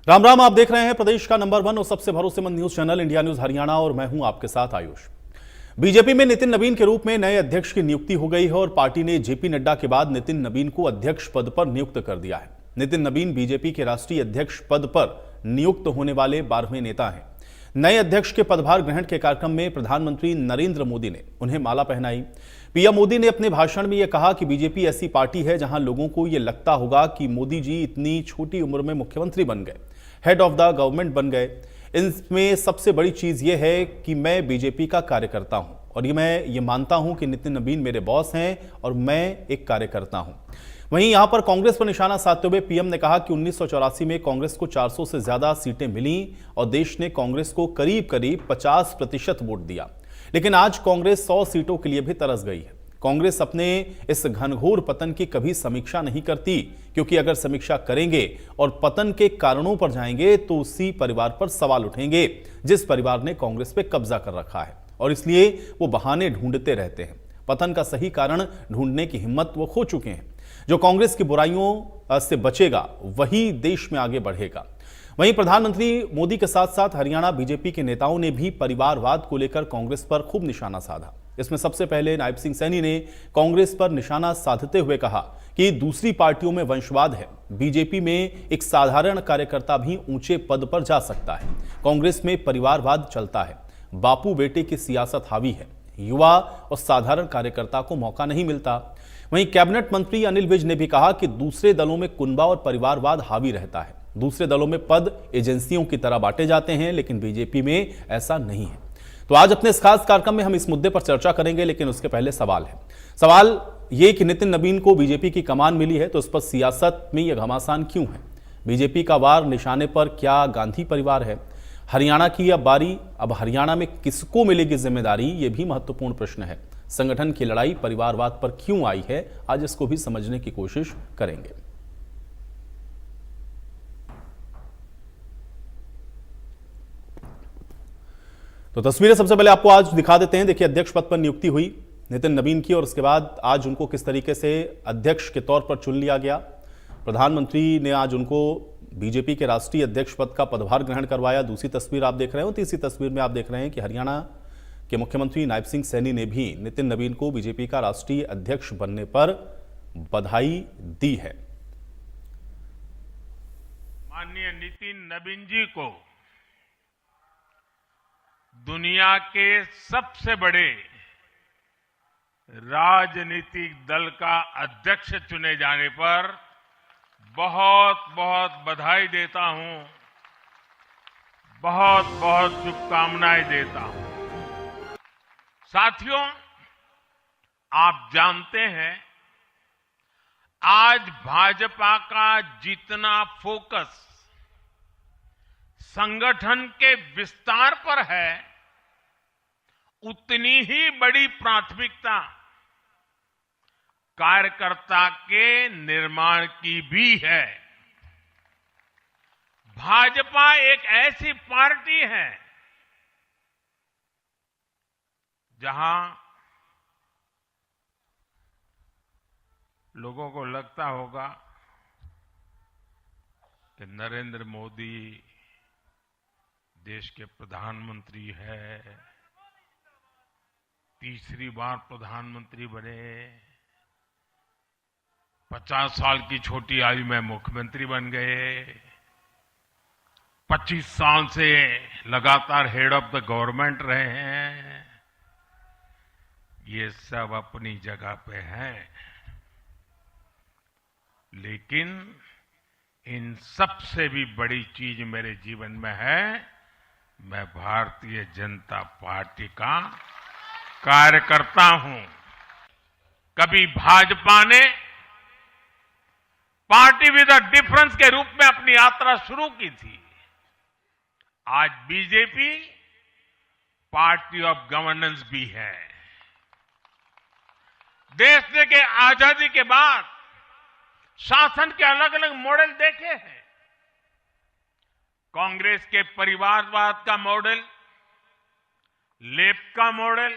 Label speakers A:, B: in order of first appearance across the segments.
A: राम राम। आप देख रहे हैं प्रदेश का नंबर 1 और सबसे भरोसेमंद news channel India news Haryana और मैं हूं आपके साथ आयुष। बीजेपी में नितिन नवीन के रूप में नए अध्यक्ष की नियुक्ति हो गई है और पार्टी ने जेपी नड्डा के बाद नितिन नवीन को अध्यक्ष पद पर नियुक्त कर दिया है। नितिन नवीन बीजेपी के राष्ट्रीय अध्यक्ष पद पर नियुक्त होने वाले 12वें नेता हैं। नए अध्यक्ष के पदभार ग्रहण के कार्यक्रम में प्रधानमंत्री नरेंद्र मोदी ने उन्हें माला पहनाई। पीएम मोदी ने अपने भाषण में यह कहा कि बीजेपी ऐसी पार्टी है जहां लोगों को यह लगता होगा कि मोदी जी इतनी छोटी उम्र में मुख्यमंत्री बन गए, हेड ऑफ द गवर्नमेंट बन गए। इनमें सबसे बड़ी चीज यह है कि मैं बीजेपी का कार्यकर्ता हूं और मैं ये मानता हूं कि नितिन नवीन मेरे बॉस हैं और मैं एक कार्यकर्ता हूं। वहीं यहां पर कांग्रेस पर निशाना साधते हुए पीएम ने कहा कि 1984 में कांग्रेस को 400 से ज्यादा सीटें मिली और देश ने कांग्रेस को करीब करीब 50% वोट दिया, लेकिन आज कांग्रेस 100 सीटों के लिए भी तरस गई है। कांग्रेस अपने इस घनघोर पतन की कभी समीक्षा नहीं करती, क्योंकि अगर समीक्षा करेंगे और पतन के कारणों पर जाएंगे तो उसी परिवार पर सवाल उठेंगे जिस परिवार ने कांग्रेस पे कब्जा कर रखा है, और इसलिए वो बहाने ढूंढते रहते हैं। पतन का सही कारण ढूंढने की हिम्मत वो खो चुके हैं। जो कांग्रेस की बुराइयों से बचेगा वही देश में आगे बढ़ेगा। वहीं प्रधानमंत्री मोदी के साथ साथ हरियाणा बीजेपी के नेताओं ने भी परिवारवाद को लेकर कांग्रेस पर खूब निशाना साधा। इसमें सबसे पहले नायब सिंह सैनी ने कांग्रेस पर निशाना साधते हुए कहा कि दूसरी पार्टियों में वंशवाद है, बीजेपी में एक साधारण कार्यकर्ता भी ऊंचे पद पर जा सकता है। कांग्रेस में परिवारवाद चलता है, बापू बेटे की सियासत हावी है, युवा और साधारण कार्यकर्ता को मौका नहीं मिलता। वहीं कैबिनेट मंत्री अनिल विज ने भी कहा कि दूसरे दलों में कुनबा और परिवारवाद हावी रहता है। दूसरे दलों में पद एजेंसियों की तरह बांटे जाते हैं, लेकिन बीजेपी में ऐसा नहीं है। तो आज अपने इस खास कार्यक्रम में हम इस मुद्दे पर चर्चा करेंगे, लेकिन उसके पहले सवाल यह कि नितिन नवीन को बीजेपी की कमान मिली है तो उस पर सियासत में यह घमासान क्यों है? बीजेपी का वार निशाने पर क्या गांधी परिवार है? हरियाणा की अब बारी, अब हरियाणा में किसको मिलेगी जिम्मेदारी? यह भी महत्वपूर्ण प्रश्न है। संगठन की लड़ाई परिवारवाद पर क्यों आई है, आज इसको भी समझने की कोशिश करेंगे। तो तस्वीरें सबसे पहले आपको आज दिखा देते हैं। देखिए, अध्यक्ष पद पर नियुक्ति हुई नितिन नवीन की और उसके बाद आज उनको किस तरीके से अध्यक्ष के तौर पर चुन लिया गया। प्रधानमंत्री ने आज उनको बीजेपी के राष्ट्रीय अध्यक्ष पद का पदभार ग्रहण करवाया। दूसरी तस्वीर आप देख रहे हो। तीसरी तस्वीर में आप देख रहे हैं कि हरियाणा के मुख्यमंत्री नायब सिंह सैनी ने भी नितिन नवीन को बीजेपी का राष्ट्रीय अध्यक्ष बनने पर बधाई दी है।
B: माननीय नितिन नवीन जी को दुनिया के सबसे बड़े राजनीतिक दल का अध्यक्ष चुने जाने पर बहुत बहुत बधाई देता हूं, बहुत बहुत शुभकामनाएं देता हूं। साथियों, आप जानते हैं आज भाजपा का जितना फोकस संगठन के विस्तार पर है, उतनी ही बड़ी प्राथमिकता कार्यकर्ता के निर्माण की भी है। भाजपा एक ऐसी पार्टी है जहां लोगों को लगता होगा कि नरेंद्र मोदी देश के प्रधानमंत्री है, तीसरी बार प्रधानमंत्री बने, 50 साल की छोटी आयु में मुख्यमंत्री बन गए, 25 साल से लगातार हेड ऑफ द गवर्नमेंट रहे हैं। ये सब अपनी जगह पे हैं, लेकिन इन सबसे भी बड़ी चीज मेरे जीवन में है, मैं भारतीय जनता पार्टी का कार्यकर्ता हूं। कभी भाजपा ने पार्टी विद अ डिफरेंस के रूप में अपनी यात्रा शुरू की थी। आज बीजेपी पार्टी ऑफ गवर्नेंस भी है। देश के आजादी के बाद शासन के अलग अलग मॉडल देखे हैं। कांग्रेस के परिवारवाद का मॉडल, लेफ्ट का मॉडल,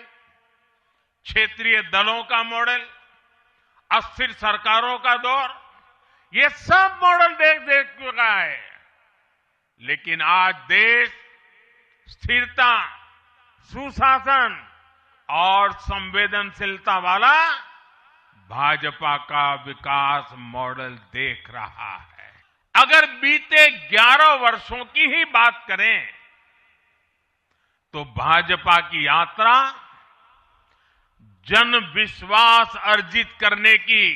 B: क्षेत्रीय दलों का मॉडल, अस्थिर सरकारों का दौर, ये सब मॉडल देख चुका है। लेकिन आज देश स्थिरता, सुशासन और संवेदनशीलता वाला भाजपा का विकास मॉडल देख रहा है। अगर बीते 11 वर्षों की ही बात करें तो भाजपा की यात्रा जन विश्वास अर्जित करने की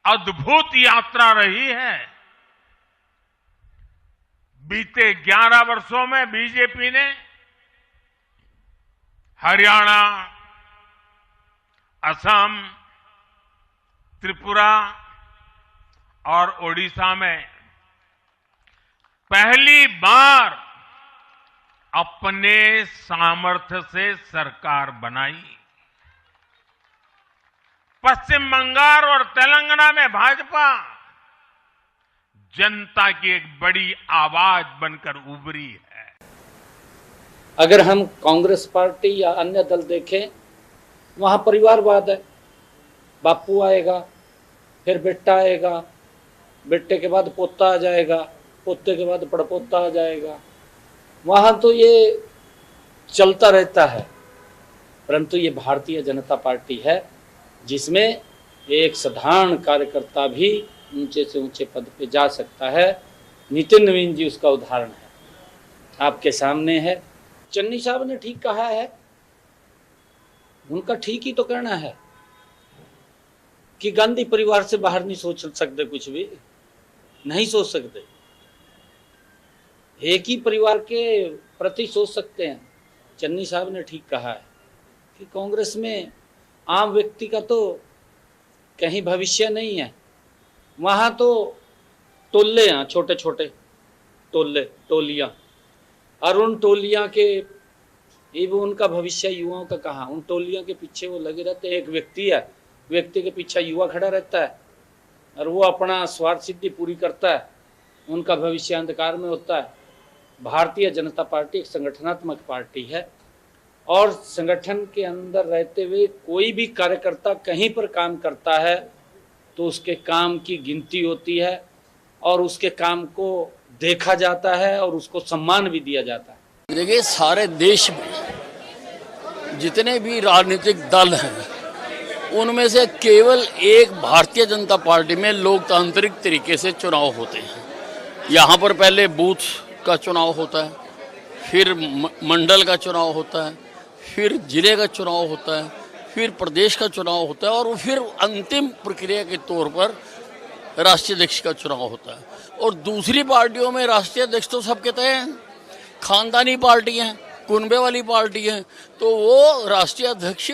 B: अद्भुत यात्रा रही है। बीते 11 वर्षों में बीजेपी ने हरियाणा, असम, त्रिपुरा और ओडिशा में पहली बार अपने सामर्थ्य से सरकार बनाई। पश्चिम बंगाल और तेलंगाना में भाजपा जनता की एक बड़ी आवाज बनकर उभरी है।
C: अगर हम कांग्रेस पार्टी या अन्य दल देखें, वहां परिवारवाद है। बापू आएगा, फिर बेटा आएगा, बेटे के बाद पोता आ जाएगा, पोते के बाद पड़पोता आ जाएगा। वहां तो ये चलता रहता है। परंतु ये भारतीय जनता पार्टी है जिसमें एक साधारण कार्यकर्ता भी ऊंचे से ऊंचे पद पे जा सकता है। नितिन नवीन जी उसका उदाहरण है, आपके सामने है। चन्नी साहब ने ठीक कहा है, उनका ठीक ही तो कहना है कि गांधी परिवार से बाहर नहीं सोच सकते, कुछ भी नहीं सोच सकते। एक ही परिवार के प्रति सोच सकते हैं। चन्नी साहब ने ठीक कहा है कि कांग्रेस में आम व्यक्ति का तो कहीं भविष्य नहीं है। वहां तो टोले हैं, छोटे छोटे टोलियां, और उन टोलियां के ये भी उनका भविष्य युवाओं का कहाँ। उन टोलियों के पीछे वो लगे रहते हैं। एक व्यक्ति है, व्यक्ति के पीछे युवा खड़ा रहता है और वो अपना स्वार्थ सिद्धि पूरी करता है। उनका भविष्य अंधकार में होता है। भारतीय जनता पार्टी एक संगठनात्मक पार्टी है और संगठन के अंदर रहते हुए कोई भी कार्यकर्ता कहीं पर काम करता है तो उसके काम की गिनती होती है और उसके काम को देखा जाता है और उसको सम्मान भी दिया जाता है।
D: देखिए, सारे देश में जितने भी राजनीतिक दल हैं उनमें से केवल एक भारतीय जनता पार्टी में लोकतांत्रिक तरीके से चुनाव होते हैं। यहाँ पर पहले बूथ का चुनाव होता है, फिर मंडल का चुनाव होता है, फिर जिले का चुनाव होता है, फिर प्रदेश का चुनाव होता है और फिर अंतिम प्रक्रिया के तौर पर राष्ट्रीय अध्यक्ष का चुनाव होता है। और दूसरी पार्टियों में राष्ट्रीय अध्यक्ष तो सबके तय हैं, खानदानी पार्टी हैं, कुनबे वाली पार्टी हैं, तो वो राष्ट्रीय अध्यक्ष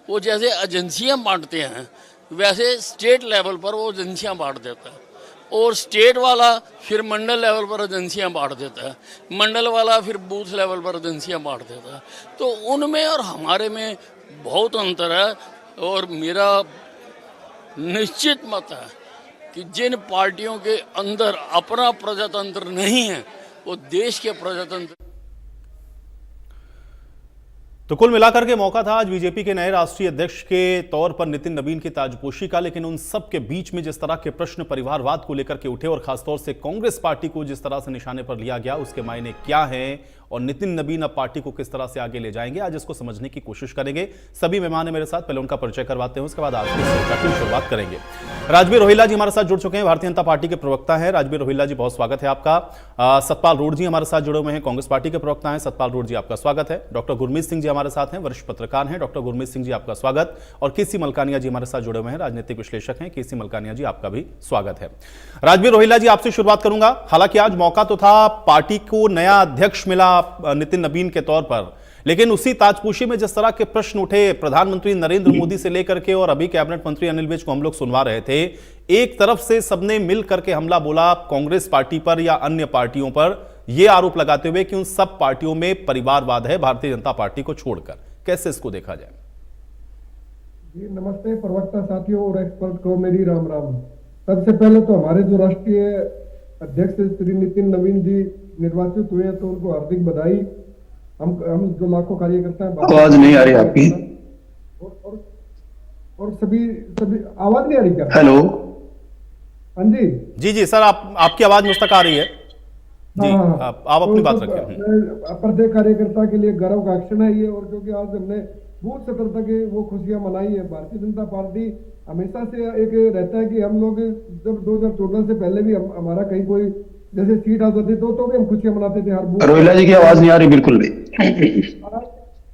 D: वो जैसे एजेंसियां बांटते हैं वैसे स्टेट लेवल पर वो एजेंसियां बांट देता है और स्टेट वाला फिर मंडल लेवल पर एजेंसियां बांट देता है, मंडल वाला फिर बूथ लेवल पर एजेंसियां बांट देता है। तो उनमें और हमारे में बहुत अंतर है और मेरा निश्चित मत है कि जिन पार्टियों के अंदर अपना प्रजातंत्र नहीं है वो देश के प्रजातंत्र।
A: तो कुल मिलाकर के मौका था आज बीजेपी के नए राष्ट्रीय अध्यक्ष के तौर पर नितिन नवीन की ताजपोशी का, लेकिन उन सब के बीच में जिस तरह के प्रश्न परिवारवाद को लेकर के उठे और खासतौर से कांग्रेस पार्टी को जिस तरह से निशाने पर लिया गया, उसके मायने क्या हैं और नितिन नवीन अब पार्टी को किस तरह से आगे ले जाएंगे, आज इसको समझने की कोशिश करेंगे। सभी मेहमान हैं मेरे साथ, पहले उनका परिचय करवाते हैं, उसके बाद आज की चर्चा की शुरुआत करेंगे। राजबीर रोहिल्ला जी हमारे साथ जुड़ चुके हैं, भारतीय जनता पार्टी के प्रवक्ता हैं। राजबीर रोहिल्ला जी, बहुत स्वागत है आपका। सतपाल रोड जी हमारे साथ जुड़े हुए हैं, कांग्रेस पार्टी के प्रवक्ता हैं। सतपाल रोड जी, आपका स्वागत है। डॉक्टर गुरमीत सिंह जी हमारे साथ हैं, वरिष्ठ पत्रकार हैं। डॉक्टर गुरमीत सिंह जी, आपका स्वागत। और केसी मलकानिया जी हमारे साथ जुड़े हुए हैं, राजनीतिक विश्लेषक हैं। केसी मलकानिया जी, आपका भी स्वागत है। राजबीर रोहिल्ला जी, आपसे शुरुआत करूंगा। हालांकि आज मौका तो था, पार्टी को नया अध्यक्ष मिला नितिन नवीन के तौर पर, लेकिन उसी ताजपोशी में जिस तरह के प्रश्न उठे प्रधानमंत्री नरेंद्र मोदी से लेकर के और अभी कैबिनेट मंत्री अनिल विज को हम लोग सुनवा रहे थे, एक तरफ से सबने मिल करके हमला बोला कांग्रेस पार्टी पर या अन्य पार्टियों पर, यह आरोप लगाते हुए कि उन सब पार्टियों में परिवारवाद है भारतीय जनता पार्टी को छोड़कर। कैसे इसको देखा जाए?
E: जी नमस्ते प्रवक्ता साथियों और एक्सपर्ट को मेरी राम राम। सबसे पहले तो हमारे जो राष्ट्रीय अध्यक्ष श्री नितिन नवीन जी निर्वाचित हुए हैं तो उनको हार्दिक बधाई। हम जो लाखों कार्यकर्ता हैं,
F: आवाज नहीं आ रही आपकी,
E: और सभी आवाज नहीं आ रही क्या?
F: हेलो,
E: हाँ जी
A: जी सर, आपकी आवाज मुझ तक आ रही है। जी,
E: हाँ,
A: आप अपनी
E: तो
A: बात
E: सब
A: रखें।
E: प्रत्येक कार्यकर्ता के लिए गर्व का क्षण है ये। और क्योंकि आज हमने बूथ स्तर तक वो खुशियां मनाई है। भारतीय जनता पार्टी हमेशा से एक रहता है कि हम लोग जब 2014 से पहले भी हमारा कहीं कोई जैसे सीट आ जाती तो भी हम खुशियां मनाते थे हर बूथ।
F: रोहिला जी की आवाज नहीं आ रही बिल्कुल भी।
E: आज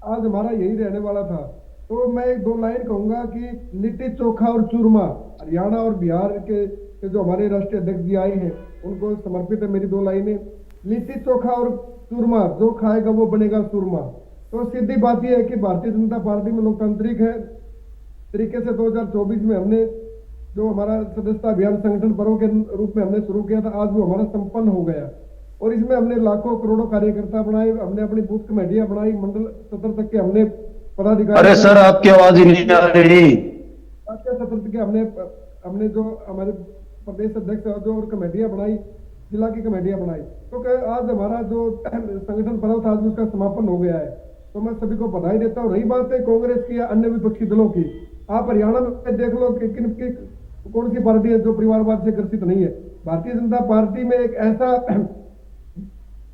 E: आज हमारा यही रहने वाला था। तो मैं एक 2 लाइन कहूंगा कि लिट्टी चोखा और चूरमा, हरियाणा और बिहार के जो हमारे राष्ट्रीय अध्यक्ष जी आए हैं उनको समर्पित है मेरी 2 लाइनें। लिट्टी चोखा और चूरमा, जो खाएगा वो बनेगा सूरमा। तो सीधी बात यह है कि भारतीय जनता पार्टी में लोकतांत्रिक है तरीके से 2024 में हमने जो हमारा सदस्यता अभियान संगठन पर्व के रूप में हमने शुरू किया था, आज वो हमारा संपन्न हो गया। और इसमें हमने लाखों करोड़ों कार्यकर्ता बनाए, हमने अपनी बूथ कमेटियां बनाई, मंडल स्तर तक के हमने पदाधिकारी।
F: अरे सर आपकी आवाज ही नहीं आ रही।
E: राष्ट्रीय स्तर तक के हमने जो हमारे प्रदेश अध्यक्ष जो और कमेटियां बनाई, जिला की कमेटियां बनाई। तो आज हमारा जो संगठन पर्व था आज उसका समापन हो गया है। तो मैं सभी को बधाई देता हूँ। रही बात है कांग्रेस की या अन्य विपक्षी दलों की, आप हरियाणा में देख लो कि कौन सी पार्टी है जो परिवारवाद से ग्रसित नहीं है। भारतीय जनता पार्टी में एक ऐसा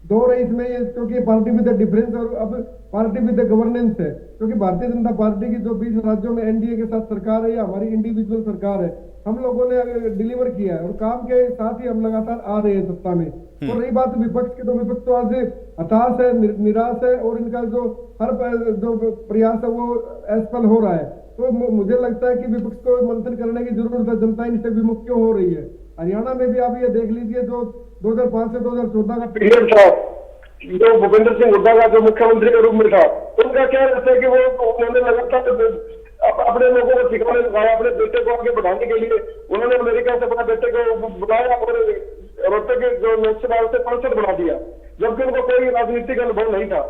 E: दौर है इसमें, ये क्योंकि पार्टी विद डिफरेंस और अब पार्टी विद गवर्नेंस है। क्योंकि भारतीय जनता पार्टी की जो 20 राज्यों में एनडीए के साथ सरकार है या हमारी इंडिविजुअल सरकार है, हम लोगों ने डिलीवर किया है और काम के साथ ही हम लगातार आ रहे हैं सत्ता में। और रही बात विपक्ष की, तो विपक्ष तो आज हताश है, निराश है और इनका जो हर जो प्रयास है वो असफल हो रहा है। तो मुझे लगता है कि विपक्ष को मंथन करने की जरूरत है। जनता इनसे विमुख क्यों हो रही है? हरियाणा में भी आप ये देख लीजिए, जो 2005 से 2014 का पीरियड था, जो भूपेंद्र सिंह हुड्डा का जो मुख्यमंत्री के रूप में था, उनका क्या रहता है कि वो उन्होंने लगातार अपने लोगों को सिखाने लगाया, अपने बेटे को आगे बढ़ाने के लिए उन्होंने अमेरिका से अपने बेटे को बुलाया और रोहतक के जो लोकसभा से सांसद बना दिया, जबकि उनको कोई राजनीतिक अनुभव नहीं था।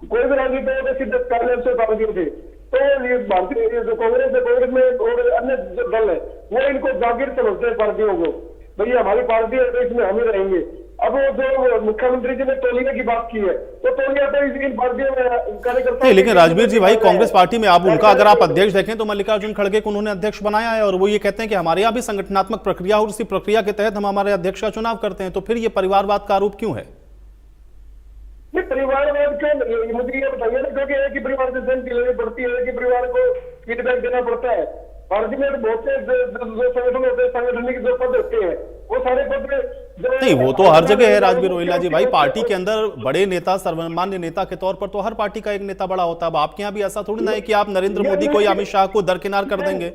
E: कोई भी राजनीति में सीधे पहले से उतार दिए थे। तो ये भारतीय जो कांग्रेस है, कांग्रेस में और अन्य जो दल है वो इनको जागीर समझते हैं पार्टियों को, भैया हमारी पार्टी है तो इसमें हम ही रहेंगे। अब वो जो मुख्यमंत्री जी ने तौलिया की बात की है, तो तौलिया तो इन पार्टियों में कार्यकर्ता
A: नहीं, लेकिन राजवीर जी भाई, कांग्रेस पार्टी में आप उनका अगर आप अध्यक्ष देखें तो मल्लिकार्जुन खड़गे को उन्होंने अध्यक्ष बनाया है और वो ये कहते हैं कि हमारे यहाँ भी संगठनात्मक प्रक्रिया और उसी प्रक्रिया के तहत हम हमारे अध्यक्ष का चुनाव करते हैं। तो फिर ये परिवारवाद का आरोप क्यों है?
E: परिवारवाद क्यों, मुझे ये बताइए ना, क्योंकि एक ही परिवार से सहमति लेनी पड़ती है, एक ही परिवार को फीडबैक देना पड़ता है। पार्टी में बहुत से जो संगठन होते हैं, संगठनिक जो पद होते हैं वो सारे पद
A: नहीं, वो तो हर जगह है राजवीर रोहिला जी भाई। पार्टी के अंदर बड़े नेता, सर्वमान्य नेता के तौर पर तो हर पार्टी का एक नेता बड़ा होता है। अब आपके यहाँ भी ऐसा थोड़ी ना है कि आप नरेंद्र मोदी को या अमित शाह को दरकिनार कर देंगे।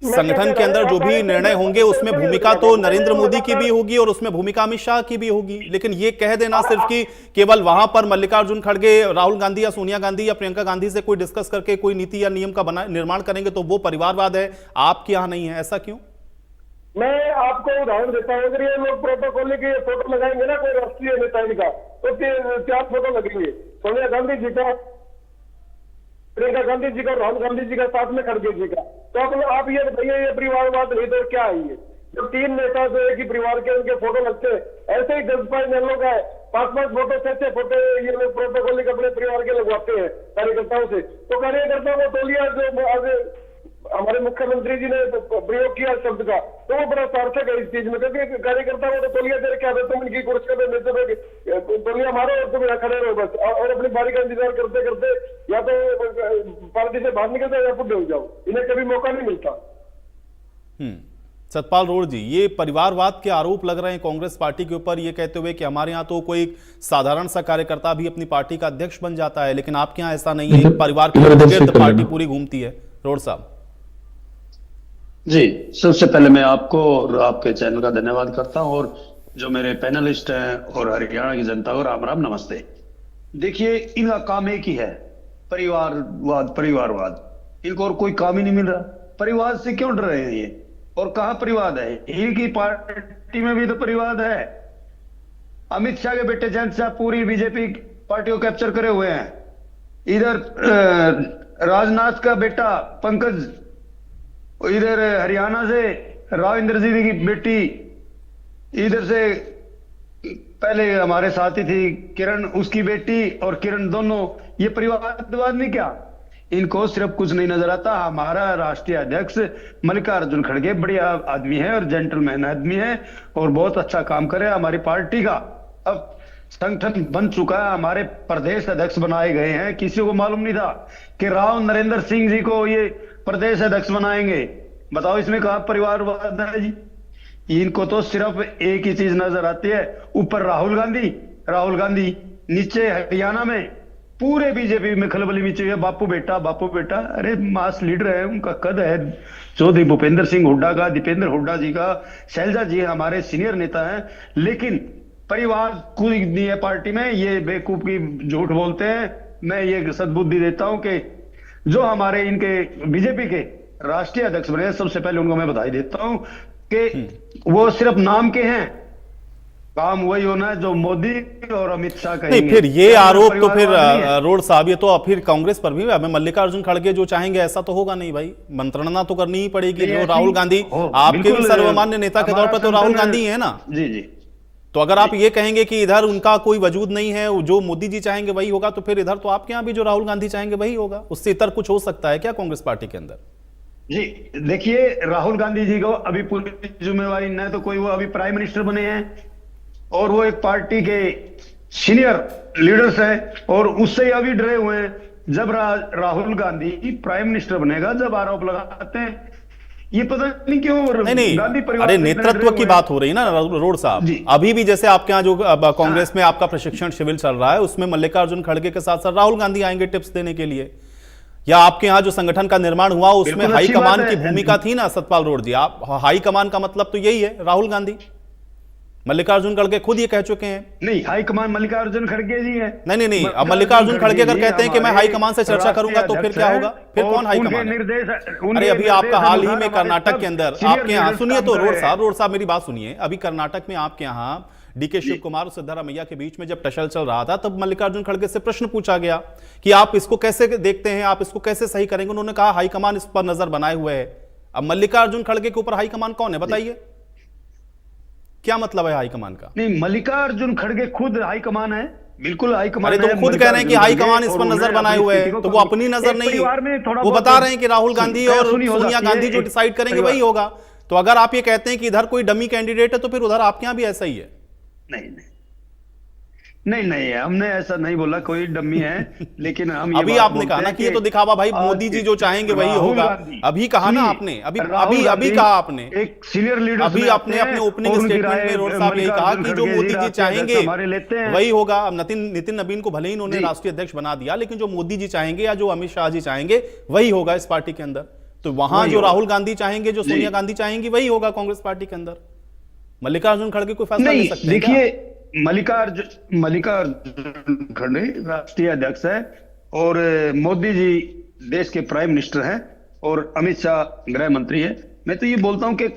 A: संगठन के अंदर जो भी निर्णय होंगे उसमें भूमिका तो नरेंद्र मोदी की भी होगी और उसमें भूमिका अमित शाह की भी होगी। लेकिन ये कह देना सिर्फ कि केवल वहां पर मल्लिकार्जुन खड़गे राहुल गांधी या सोनिया गांधी या प्रियंका गांधी से कोई डिस्कस करके कोई नीति या नियम का निर्माण करेंगे तो वो परिवारवाद है, आपके यहाँ नहीं है, ऐसा क्यों?
E: मैं आपको उदाहरण देता हूँ। अगर ये लोग प्रोटोकॉल की फोटो लगाएंगे ना कोई राष्ट्रीय नेता का, तो 4 फोटो लगेंगे, सोनिया गांधी जी का, प्रियंका गांधी जी का, राहुल गांधी जी का, साथ में खड़गे जी का। तो आप ये बताइए ये परिवारवाद नहीं तो क्या है? ये जब 3 नेता जो एक ही परिवार के उनके फोटो लगते हैं, ऐसे ही 10-5 लोग है 5-5 फोटो 6-6 फोटो ये लोग प्रोटोकॉल अपने परिवार के लगवाते हैं कार्यकर्ताओं से। तो कार्यकर्ताओं को तौलिया जो आज हमारे मुख्यमंत्री जी ने प्रयोग किया शब्द का, तो वो बड़ा सार्थक है इस चीज में, क्योंकि कार्यकर्ता को तो तौलिया दे क्या है, तुम इनकी कुर्सी पे तौलिया मारो और तुम यहाँ खड़े रहो बस, और अपनी बारी का इंतजार करते करते या तो पार्टी से बाहर निकल जाओ या बुढ़े हो जाओ, इन्हें कभी मौका नहीं मिलता।
A: सतपाल रोड़ जी, ये परिवारवाद के आरोप लग रहे हैं कांग्रेस पार्टी के ऊपर, ये कहते हुए कि हमारे यहाँ तो कोई साधारण सा कार्यकर्ता भी अपनी पार्टी का अध्यक्ष बन जाता है, लेकिन आपके यहाँ ऐसा नहीं है, परिवार के इर्द पार्टी पूरी घूमती है। रोड़ साहब
F: जी, सबसे पहले मैं आपको और आपके चैनल का धन्यवाद करता हूं और जो मेरे पैनलिस्ट हैं और हरियाणा की जनता को राम राम नमस्ते। देखिए, इनका काम एक ही है, परिवारवाद। इनको और कोई काम ही नहीं मिल रहा। परिवार से क्यों डर रहे हैं ये? और कहां परिवार है? एक ही पार्टी में भी तो परिवार है। अमित शाह के बेटे जयंत शाह पूरी बीजेपी पार्टी को कैप्चर करे हुए हैं। इधर राजनाथ का बेटा पंकज, इधर हरियाणा से राव इंद्रजीत की बेटी, इधर से पहले हमारे साथी थी किरण, उसकी बेटी और किरण, दोनों। ये परिवारवाद नहीं क्या? इनको सिर्फ कुछ नहीं नजर आता। हमारा राष्ट्रीय अध्यक्ष मल्लिकार्जुन खड़गे बढ़िया आदमी है और जेंटलमैन आदमी है और बहुत अच्छा काम करे हमारी पार्टी का। अब संगठन बन चुका है, हमारे प्रदेश अध्यक्ष बनाए गए हैं। किसी को मालूम नहीं था कि राव नरेंद्र सिंह जी को ये प्रदेश अध्यक्ष बनाएंगे। बताओ इसमें कहा परिवारवाद है जी। इनको तो सिर्फ एक ही चीज नजर आती है, ऊपर राहुल गांधी, नीचे हरियाणा में पूरे बीजेपी में खलबली मची हुई है। बापू बेटा, अरे मास लीडर है, उनका कद है चौधरी भूपेंद्र सिंह हुड्डा का, दीपेंद्र हुड्डा जी का, शैलजा जी हमारे सीनियर नेता हैं, लेकिन परिवार कोई नहीं है पार्टी में। ये बेवकूफ की झूठ बोलते हैं। मैं ये सद्बुद्धि देता हूं कि जो हमारे इनके बीजेपी के राष्ट्रीय अध्यक्ष बने, सबसे पहले उनको मैं बधाई देता हूं कि वो सिर्फ नाम के हैं, काम वही होना है जो मोदी और अमित शाह कहेंगे।
A: नहीं, फिर ये आरोप तो फिर रोड साहब, ये तो फिर कांग्रेस पर भी है। मल्लिकार्जुन खड़गे जो चाहेंगे ऐसा तो होगा नहीं भाई, मंत्रणा तो करनी ही पड़ेगी। जो राहुल गांधी आपके भी सर्वमान्य नेता के तौर पर तो राहुल गांधी है ना।
F: जी।
A: तो अगर आप ये कहेंगे कि इधर उनका कोई वजूद नहीं है, जो मोदी जी चाहेंगे वही होगा, तो फिर इधर तो आपके यहाँ भी जो राहुल गांधी चाहेंगे वही होगा। उससे इतर कुछ हो सकता है क्या कांग्रेस पार्टी के अंदर?
F: जी देखिए, राहुल गांधी जी को अभी पूरी जिम्मेवारी न तो कोई वो अभी प्राइम मिनिस्टर बने हैं और वो एक पार्टी के सीनियर लीडर्स हैं, और उससे अभी डरे हुए हैं। जब राहुल गांधी प्राइम मिनिस्टर बनेगा, जब आरोप लगाते हैं, ये पता नहीं क्यों
A: नहीं,
F: गांधी परिवार
A: अरे नेतृत्व की बात हो रही है ना रोड साहब। अभी भी जैसे आपके यहाँ जो कांग्रेस में आपका प्रशिक्षण शिविर चल रहा है, उसमें मल्लिकार्जुन खड़गे के साथ साथ राहुल गांधी आएंगे टिप्स देने के लिए। या आपके यहाँ जो संगठन का निर्माण हुआ उसमें हाईकमान की भूमिका थी ना सतपाल रोड जी। आप हाईकमान का मतलब तो यही है राहुल गांधी। मल्लिकार्जुन खड़गे खुद ये कह चुके हैं।
F: नहीं, हाईकमान मल्लिकार्जुन खड़गे जी हैं।
A: नहीं, अब मल्लिकार्जुन खड़गे अगर कहते हैं कि मैं हाईकमान से चर्चा करूंगा तो फिर क्या होगा? फिर कौन हाईकमान है? अरे अभी आपका हाल ही में कर्नाटक के अंदर आपके यहाँ, सुनिए तो रोड साहब मेरी बात सुनिए। अभी कर्नाटक में आपके यहाँ डीके शिव कुमार और सिद्धारमैया के बीच में जब टसल चल रहा था, तब मल्लिकार्जुन खड़गे से प्रश्न पूछा गया कि आप इसको कैसे देखते हैं, आप इसको कैसे सही करेंगे। उन्होंने कहा हाईकमान इस पर नजर बनाए हुए है। अब मल्लिकार्जुन खड़गे के ऊपर हाईकमान कौन है बताइए? क्या मतलब है हाईकमान का?
F: नहीं, मल्लिकार्जुन खड़गे खुद हाईकमान है, बिल्कुल हाईकमान।
A: अरे तो खुद कह रहे हैं कि हाईकमान इस पर नजर बनाए हुए है, तो वो अपनी नजर नहीं, वो बता रहे हैं कि राहुल गांधी और सोनिया गांधी जो डिसाइड करेंगे वही होगा। तो अगर आप ये कहते हैं कि इधर कोई डमी कैंडिडेट है, तो फिर उधर आपके यहाँ भी ऐसा ही है?
F: नहीं, हमने ऐसा नहीं बोला कोई डमी है, लेकिन हम ये
A: अभी आपने कहा ना कि ये तो दिखावा भाई, मोदी जी जो चाहेंगे वही होगा। अभी कहा ना आपने, अभी कहा आपने,
F: एक सीनियर लीडर
A: अभी आपने अपने ओपनिंग स्टेटमेंट में रोड साहब यही कहा कि जो मोदी जी चाहेंगे वही होगा। अब नितिन नबीन को भले ही इन्होंने राष्ट्रीय अध्यक्ष बना दिया, लेकिन जो मोदी जी चाहेंगे या जो अमित शाह जी चाहेंगे वही होगा इस पार्टी के अंदर। तो वहां जो राहुल गांधी चाहेंगे, जो सोनिया गांधी चाहेंगी वही होगा कांग्रेस पार्टी के अंदर। मल्लिकार्जुन खड़गे कोई फैसला ले सकते हैं?
F: देखिए, मल्लिकार्जुन खड़गे राष्ट्रीय अध्यक्ष है और मोदी जी देश के प्राइम मिनिस्टर हैं और अमित शाह गृह मंत्री है। मैं तो ये बोलता हूं कि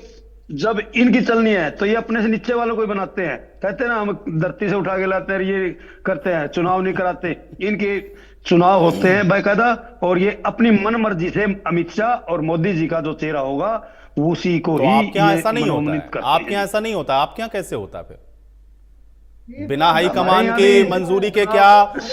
F: जब इनकी चलनी है तो ये अपने से नीचे वालों को ही बनाते हैं। कहते हैं ना, हम धरती से उठा के लाते हैं, ये करते हैं, चुनाव नहीं कराते। इनके चुनाव होते हैं बाकायदा, और ये अपनी मन मर्जी से अमित शाह और मोदी जी का जो चेहरा होगा उसी को
A: तो
F: ही
A: आपके यहाँ ऐसा नहीं होता है?
F: करते हैं।
A: आपके यहाँ ऐसा नहीं होता, आपके यहाँ कैसे होता है फिर? बिना हाईकमान के मंजूरी के क्या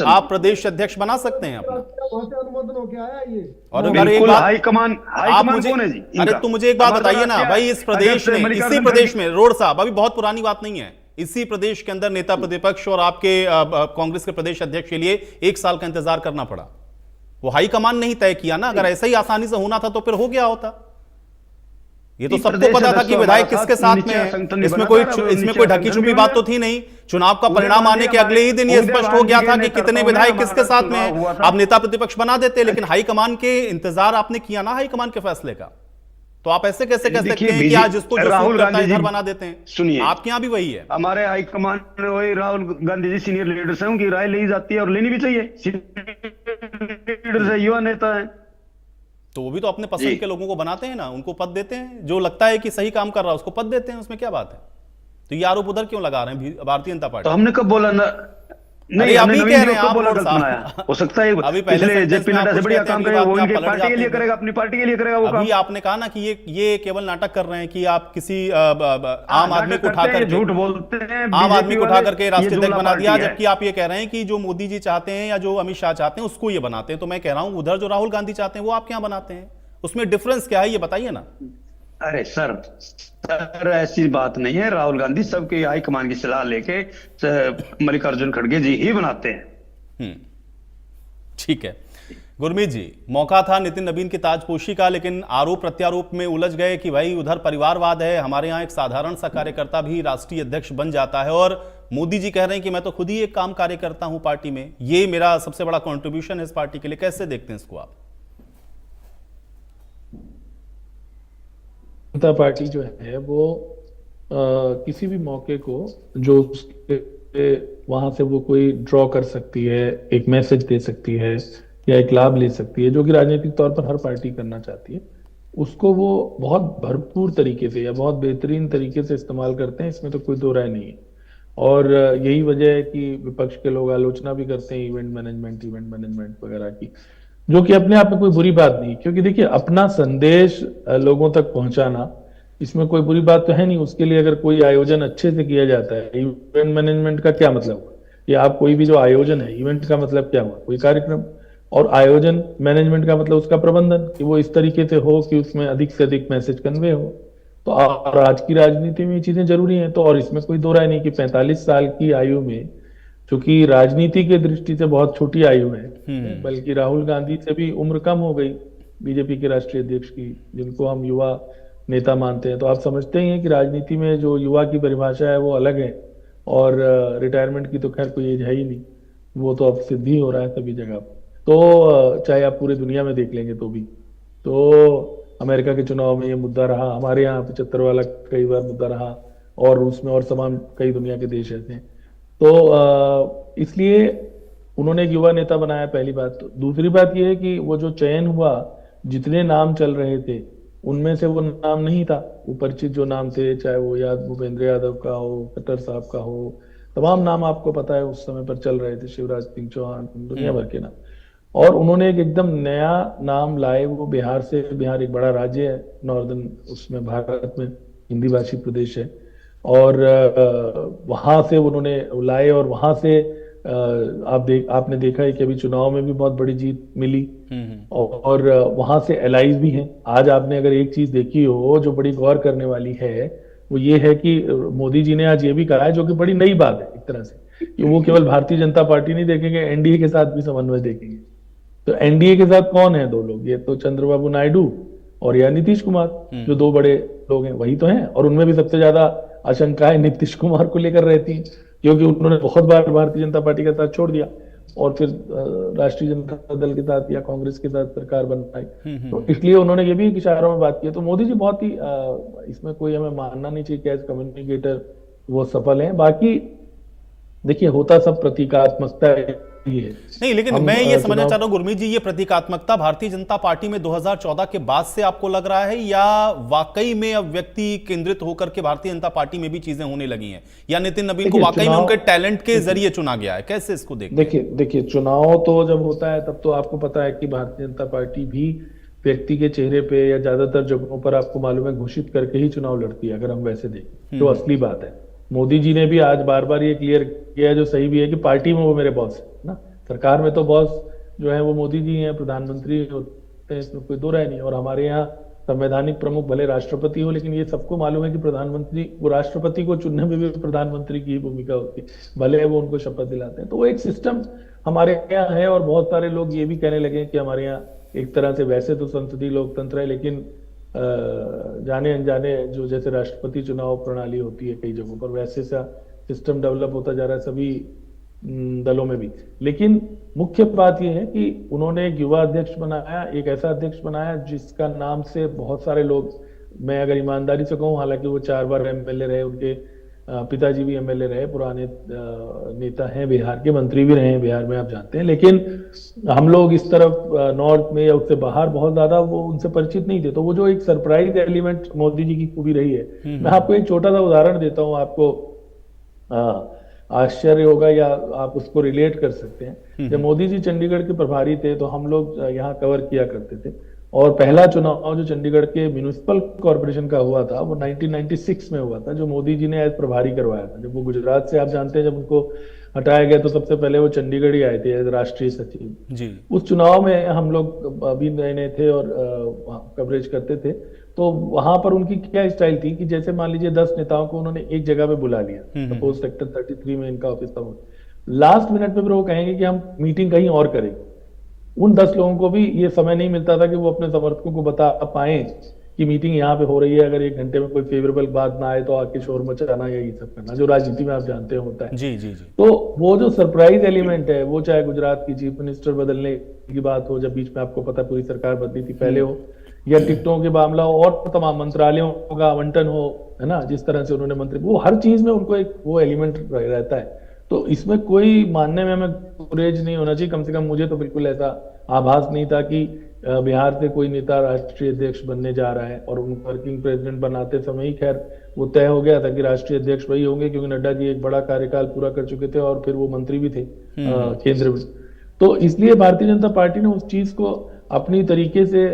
A: आप प्रदेश अध्यक्ष बना सकते हैं अपना?
E: अनुमोदन हो गया है ये।
A: और अगर एक बात
F: हाईकमान
A: कौन है जी? अरे तो मुझे एक बात बताइए ना भाई, इस प्रदेश में, इसी प्रदेश में रोड साहब, अभी बहुत पुरानी बात नहीं है, इसी प्रदेश के अंदर नेता प्रतिपक्ष और आपके कांग्रेस के प्रदेश अध्यक्ष के लिए 1 साल का इंतजार करना पड़ा। वो हाईकमान नहीं तय किया ना। अगर ऐसा ही आसानी से होना था तो फिर हो गया होता। ये तो सबको पता था कि विधायक किसके साथ में है। इसमें कोई ढकी छुपी बात तो थी नहीं। चुनाव का परिणाम आने के अगले ही दिन ये स्पष्ट हो गया था कि कितने विधायक किसके साथ में है। आप नेता प्रतिपक्ष बना देते, लेकिन हाईकमान के इंतजार आपने किया ना, हाईकमान के फैसले का। तो आप ऐसे कैसे कह सकते हैं कि आज जिसको जो सूट करता है इधर बना देते हैं?
F: सुनिए,
A: आपके यहाँ भी वही है।
F: हमारे हाईकमान वही राहुल गांधी जी सीनियर लीडर्स हैं, उनकी राय ली जाती है और लेनी भी चाहिए। लीडर्स है, युवा नेता है,
A: तो वो भी तो अपने पसंद के लोगों को बनाते हैं ना, उनको पद देते हैं। जो लगता है कि सही काम कर रहा है उसको पद देते हैं, उसमें क्या बात है? तो ये आरोप उधर क्यों लगा रहे हैं भारतीय जनता पार्टी?
F: तो हमने कब बोला ना?
A: नहीं, अभी कह रहे हैं आप लोग
F: साहब। हो सकता है अभी पहले जेपी नड्डा से बढ़िया काम करेगा, वो इनकी पार्टी के लिए करेगा, अपनी पार्टी के लिए करेगा वो काम।
A: अभी आपने कहा ना कि ये केवल नाटक कर रहे हैं कि आप किसी आम आदमी को उठा करके,
F: झूठ बोलते हैं,
A: आम आदमी को उठा करके राष्ट्रीय अध्यक्ष बना दिया, जबकि आप ये कह रहे हैं कि जो मोदी जी चाहते हैं या जो अमित शाह चाहते हैं उसको ये बनाते हैं। तो मैं कह रहा हूं उधर जो राहुल गांधी चाहते हैं वो आपके यहाँ बनाते हैं, उसमें डिफरेंस क्या है ये बताइए ना।
F: अरे सर ऐसी बात नहीं है। राहुल गांधी सबके हाईकमान की सलाह लेके मल्लिकार्जुन खड़गे जी ही बनाते हैं।
A: ठीक है गुरमीत जी, मौका था नितिन नवीन की ताजपोशी का, लेकिन आरोप प्रत्यारोप में उलझ गए कि भाई उधर परिवारवाद है, हमारे यहाँ एक साधारण सा कार्यकर्ता भी राष्ट्रीय अध्यक्ष बन जाता है और मोदी जी कह रहे हैं कि मैं तो खुद ही एक काम कार्यकर्ता हूं पार्टी में, ये मेरा सबसे बड़ा कंट्रीब्यूशन है इस पार्टी के लिए। कैसे देखते हैं इसको आप?
G: जनता पार्टी जो है वो किसी भी मौके को जो वहां से वो कोई ड्रॉ कर सकती है, एक मैसेज दे सकती है या एक लाभ ले सकती है, जो कि राजनीतिक तौर पर हर पार्टी करना चाहती है, उसको वो बहुत भरपूर तरीके से या बहुत बेहतरीन तरीके से इस्तेमाल करते हैं। इसमें तो कोई दो राय नहीं है। और यही वजह है कि विपक्ष के लोग आलोचना भी करते हैं इवेंट मैनेजमेंट वगैरह की, जो कि अपने आप में कोई बुरी बात नहीं। क्योंकि देखिए, अपना संदेश लोगों तक पहुंचाना, इसमें कोई बुरी बात तो है नहीं। उसके लिए अगर कोई आयोजन अच्छे से किया जाता है, इवेंट मैनेजमेंट का क्या मतलब हुआ, या आप कोई भी जो आयोजन है, इवेंट का मतलब क्या हुआ, कोई कार्यक्रम, और आयोजन मैनेजमेंट का मतलब उसका प्रबंधन, कि वो इस तरीके से हो कि उसमें अधिक से अधिक मैसेज कन्वे हो। तो और आज की राजनीति में ये चीजें जरूरी हैं। तो और इसमें कोई दो राय नहीं कि 45 साल की आयु में, चूंकि राजनीति के दृष्टि से बहुत छोटी आयु है, बल्कि राहुल गांधी से भी उम्र कम हो गई बीजेपी के राष्ट्रीय अध्यक्ष की, जिनको हम युवा नेता मानते हैं। तो आप समझते ही हैं कि राजनीति में जो युवा की परिभाषा है वो अलग है, और रिटायरमेंट की तो खैर कोई एज है ही नहीं, वो तो अब सिद्ध ही हो रहा है सभी जगह। तो चाहे आप पूरी दुनिया में देख लेंगे तो भी, तो अमेरिका के चुनाव में ये मुद्दा रहा, हमारे यहाँ 75 वाला कई बार मुद्दा रहा, और रूस में और तमाम कई दुनिया के देश ऐसे हैं। तो इसलिए उन्होंने एक युवा नेता बनाया, पहली बात। तो दूसरी बात यह है कि वो जो चयन हुआ, जितने नाम चल रहे थे उनमें से वो नाम नहीं था, वो परिचित जो नाम थे, चाहे वो भूपेंद्र यादव का हो, खट्टर साहब का हो, तमाम नाम आपको पता है उस समय पर चल रहे थे, शिवराज सिंह चौहान, दुनिया भर के नाम। और उन्होंने एक एकदम नया नाम लाए, वो बिहार से। बिहार एक बड़ा राज्य है, नॉर्दर्न उसमें भारत में हिंदी भाषी प्रदेश है, और वहां से उन्होंने लाए, और वहां से आपने देखा है कि अभी चुनाव में भी बहुत बड़ी जीत मिली, और वहां से एलाइज भी हैं। आज आपने अगर एक चीज देखी हो जो बड़ी गौर करने वाली है, वो ये है कि मोदी जी ने आज ये भी कहा है, जो कि बड़ी नई बात है एक तरह से, कि वो केवल भारतीय जनता पार्टी नहीं देखेंगे, एनडीए के साथ भी समन्वय देखेंगे। तो एनडीए के साथ कौन है दो लोग? ये तो चंद्रबाबू नायडू और या नीतीश कुमार, जो दो बड़े लोग हैं, वही तो हैं। और उनमें भी सबसे ज्यादा आशंकाएं नीतीश कुमार को लेकर रहती हैं, क्योंकि उन्होंने बहुत बार भारतीय जनता पार्टी का साथ छोड़ दिया और फिर राष्ट्रीय जनता दल के साथ या कांग्रेस के साथ सरकार बनाई। तो इसलिए उन्होंने ये भी इशारों में बात की। तो मोदी जी बहुत ही इसमें कोई हमें मानना नहीं चाहिए कि एज कम्युनिकेटर वो सफल हैं। बाकी देखिए, होता सब प्रतीकात्मकता ही है।
A: नहीं, लेकिन मैं ये समझना चाह रहा हूं गुरमीत जी, ये प्रतीकात्मकता भारतीय जनता पार्टी में 2014 के बाद से आपको लग रहा है, या वाकई में अब व्यक्ति केंद्रित होकर के भारतीय जनता पार्टी में भी चीजें होने लगी हैं, या नितिन नवीन को वाकई में उनके टैलेंट के जरिए चुना गया है? कैसे इसको
G: देखिए, चुनाव तो जब होता है तब तो आपको पता है कि भारतीय जनता पार्टी भी व्यक्ति के चेहरे पे या ज्यादातर जगहों पर आपको मालूम है घोषित करके ही चुनाव लड़ती है। अगर हम वैसे देखें तो असली बात है, मोदी जी ने भी आज बार बार ये क्लियर किया, जो सही भी है, कि पार्टी में वो मेरे बॉस है ना। सरकार में तो बॉस जो है वो मोदी जी हैं, प्रधानमंत्री होते हैं, इसमें कोई दो राय नहीं। और हमारे यहाँ संवैधानिक प्रमुख भले राष्ट्रपति हो, लेकिन ये सबको मालूम है कि प्रधानमंत्री, वो राष्ट्रपति को चुनने में भी प्रधानमंत्री की भूमिका होती है, भले वो उनको शपथ दिलाते हैं। तो वो एक सिस्टम हमारे यहाँ है। और बहुत सारे लोग ये भी कहने लगे कि हमारे यहाँ एक तरह से, वैसे तो संसदीय लोकतंत्र है, लेकिन जाने अनजाने जो जैसे राष्ट्रपति चुनाव प्रणाली होती है कई जगहों पर, वैसे सा सिस्टम डेवलप होता जा रहा है सभी दलों में भी। लेकिन मुख्य बात यह है कि उन्होंने एक युवा अध्यक्ष बनाया, एक ऐसा अध्यक्ष बनाया जिसका नाम से बहुत सारे लोग, मैं अगर ईमानदारी से कहूँ, हालांकि वो 4 बार एमएलए रहे, उनके पिताजी भी एमएलए रहे, पुराने नेता हैं, बिहार के मंत्री भी रहे हैं बिहार में, आप जानते हैं। लेकिन हम लोग इस तरफ नॉर्थ में या उससे बाहर बहुत ज्यादा वो उनसे परिचित नहीं थे। तो वो जो एक सरप्राइज एलिमेंट मोदी जी की खूबी रही है। मैं आपको एक छोटा सा उदाहरण देता हूँ, आपको आश्चर्य होगा या आप उसको रिलेट कर सकते हैं। जब मोदी जी चंडीगढ़ के प्रभारी थे तो हम लोग यहाँ कवर किया करते थे, और पहला चुनाव जो चंडीगढ़ के म्यूनिसिपल कॉर्पोरेशन का हुआ था वो 1996 में हुआ था, जो मोदी जी ने एज प्रभारी करवाया था। जब वो गुजरात से, आप जानते हैं, जब उनको हटाया गया तो सबसे पहले वो चंडीगढ़ ही आए थे एज राष्ट्रीय सचिव जी। उस चुनाव में हम लोग अभी नए नए थे और कवरेज करते थे। तो वहां पर उनकी क्या स्टाइल थी कि जैसे मान लीजिए 10 नेताओं को उन्होंने एक जगह पे बुला लिया, सपोज सेक्टर 33 में इनका ऑफिस था, लास्ट मिनट पे फिर वो कहेंगे कि हम मीटिंग कहीं और करेंगे। उन 10 लोगों को भी ये समय नहीं मिलता था कि वो अपने समर्थकों को बता पाए कि मीटिंग यहाँ पे हो रही है, अगर 1 घंटे में कोई फेवरेबल बात ना आए तो आके शोर मचाना या ये सब करना, जो राजनीति में आप जानते हो होता है।
A: जी जी जी।
G: तो वो जो सरप्राइज एलिमेंट है, वो चाहे गुजरात की चीफ मिनिस्टर बदलने की बात हो, जब बीच में आपको पता पूरी सरकार बदली थी पहले हो, या टिकटों के मामला हो, और तमाम मंत्रालयों का आवंटन हो, है ना, जिस तरह से उन्होंने मंत्री, वो हर चीज में उनको एक वो एलिमेंट रहता है। तो इसमें कोई मानने में हमें गुरेज नहीं होना चाहिए, कम से कम मुझे तो बिल्कुल ऐसा आभास नहीं था कि बिहार से कोई नेता राष्ट्रीय अध्यक्ष बनने जा रहा है। और उन वर्किंग प्रेसिडेंट बनाते समय ही खैर वो तय हो गया था कि राष्ट्रीय अध्यक्ष वही होंगे, क्योंकि नड्डा जी एक बड़ा कार्यकाल पूरा कर चुके थे और फिर वो मंत्री भी थे केंद्र में। तो इसलिए भारतीय जनता पार्टी ने उस चीज को अपनी तरीके से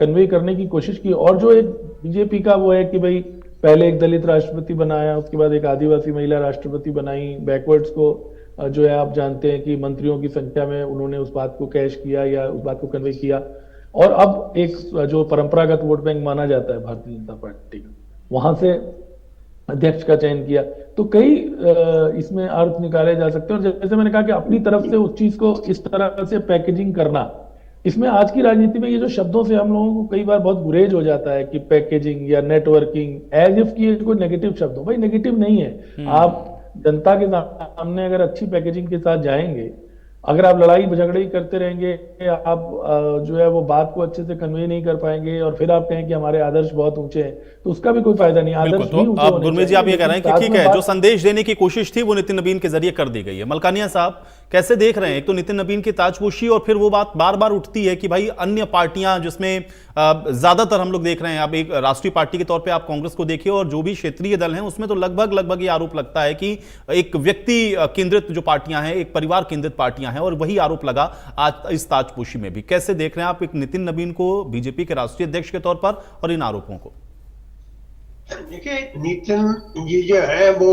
G: कन्वे करने की कोशिश की। और जो एक बीजेपी का वो है कि भाई पहले एक दलित राष्ट्रपति बनाया, उसके बाद एक आदिवासी महिला राष्ट्रपति बनाई, बैकवर्ड्स को जो है आप जानते हैं कि मंत्रियों की संख्या में उन्होंने उस बात को कैश किया या उस बात को कन्वे किया। और अब एक जो परंपरागत वोट बैंक माना जाता है भारतीय जनता पार्टी का, वहां से अध्यक्ष का चयन किया। तो कई इसमें अर्थ निकाले जा सकते हैं। और जैसे मैंने कहा कि अपनी तरफ से उस चीज को इस तरह से पैकेजिंग करना, इसमें आज की राजनीति में ये जो शब्दों से हम लोगों को कई बार बहुत गुरेज हो जाता है कि पैकेजिंग या नेटवर्किंग, एज इफ कि ये कोई नेगेटिव शब्द हो। भाई नेगेटिव नहीं है। आप जनता के सामने अगर अच्छी पैकेजिंग के साथ जाएंगे, अगर आप लड़ाई झगड़े करते रहेंगे, आप जो है वो बात को अच्छे से कन्वे नहीं कर पाएंगे और फिर आप कहें कि हमारे आदर्श बहुत ऊंचे हैं, तो उसका भी कोई फायदा नहीं। आदर्श भी ऊंचे
A: अब गुरमीत जी आप ये कह रहे हैं कि ठीक है, जो संदेश देने की कोशिश थी वो नितिन नबीन के जरिए कर दी गई है। मलकानिया साहब कैसे देख रहे हैं? एक तो नितिन नबीन की ताजपोशी, और फिर वो बात बार बार उठती है कि भाई अन्य पार्टियां, जिसमें ज्यादातर हम लोग देख रहे हैं, अब एक राष्ट्रीय पार्टी के तौर पे आप कांग्रेस को देखिए और जो भी क्षेत्रीय दल हैं उसमें तो लगभग ये आरोप लगता है कि एक व्यक्ति केंद्रित जो पार्टियां हैं, एक परिवार केंद्रित पार्टियां हैं, और वही आरोप लगा आज इस ताजपोशी में भी। कैसे देख रहे हैं आप एक नितिन नबीन को बीजेपी के राष्ट्रीय अध्यक्ष के तौर पर और इन आरोपों को?
H: देखिए, नितिन जी जो है वो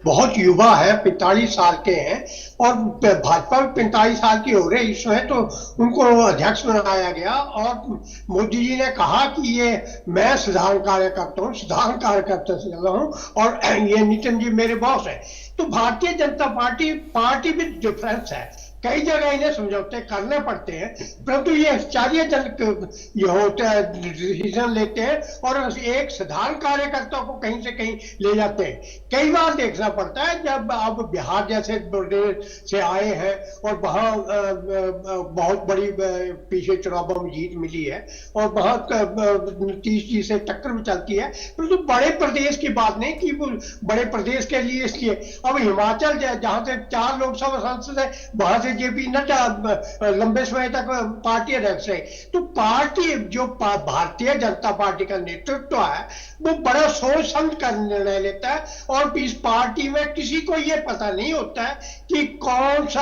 H: बहुत युवा है, 45 साल के हैं, और भाजपा में 45 साल की हो रहे इस समय, तो उनको अध्यक्ष बनाया गया। और मोदी जी ने कहा कि ये मैं साधारण कार्यकर्ता हूँ, साधारण कार्यकर्ता से लगा हूँ, और ये नितिन जी मेरे बॉस है। तो भारतीय जनता पार्टी भी डिफरेंस है, कई जगह इन्हें समझौते करने पड़ते हैं, परंतु ये चार्यजनक ये होता है, डिसीजन लेते हैं और एक साधारण कार्यकर्ता को कहीं से कहीं ले जाते हैं। कई बार देखना पड़ता है, जब आप बिहार जैसे प्रदेश से आए हैं और वहाँ बहुत बड़ी पीछे चुनावों में जीत मिली है और बहुत नीतीश जी से टक्कर भी चलती है, परंतु बड़े प्रदेश की बात नहीं कि वो बड़े प्रदेश के लिए। इसलिए अब हिमाचल जहाँ से 4 लोकसभा सांसद है, वहां से जेपी नड्डा लंबे समय तक पार्टी अध्यक्ष है। तो पार्टी जो भारतीय जनता पार्टी का नेतृत्व है वो बड़ा सोच समझ कर निर्णय लेता है, और इस पार्टी में किसी को यह पता नहीं होता है कि कौन सा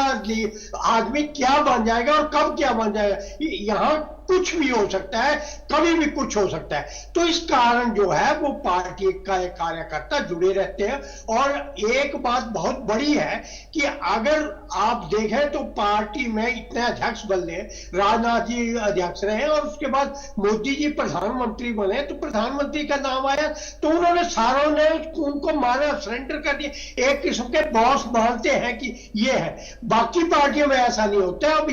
H: आदमी क्या बन जाएगा और कब क्या बन जाएगा। यहाँ कुछ भी हो सकता है, कभी भी कुछ हो सकता है। तो इस कारण जो है वो पार्टी का कार्यकर्ता जुड़े रहते हैं। और एक बात बहुत बड़ी है कि अगर आप देखें तो पार्टी में इतने अध्यक्ष बदले, राजनाथ जी अध्यक्ष रहे और उसके बाद मोदी जी प्रधानमंत्री बने, तो प्रधानमंत्री का नाम आया तो उन्होंने सारों ने उनको माना, सरेंडर कर दिया, एक किस्म के बॉस मानते हैं कि ये है। बाकी पार्टियों में ऐसा नहीं होता। अब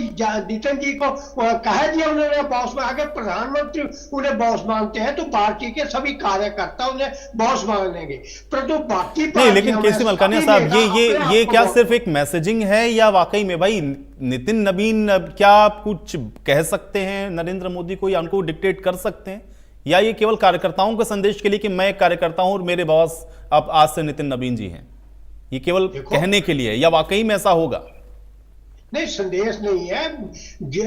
H: नितिन जी को कह दिया उन्होंने बॉस में, अगर प्रधानमंत्री उन्हें बॉस मानते हैं तो पार्टी के सभी कार्यकर्ता उन्हें बॉस मानेंगे, परंतु बाकी
A: नहीं। लेकिन केसी मलकानिया साहब, ये क्या सिर्फ एक मैसेजिंग है या वाकई में भाई नितिन नबीन क्या कुछ कह सकते हैं नरेंद्र मोदी को या उनको डिक्टेट कर सकते हैं, या ये केवल कार्यकर्ताओं के संदेश के लिए कि मैं एक कार्यकर्ता हूं और मेरे बॉस अब आज से नितिन नबीन जी हैं, ये केवल कहने के लिए, या वाकई में ऐसा होगा?
H: नहीं, संदेश नहीं है,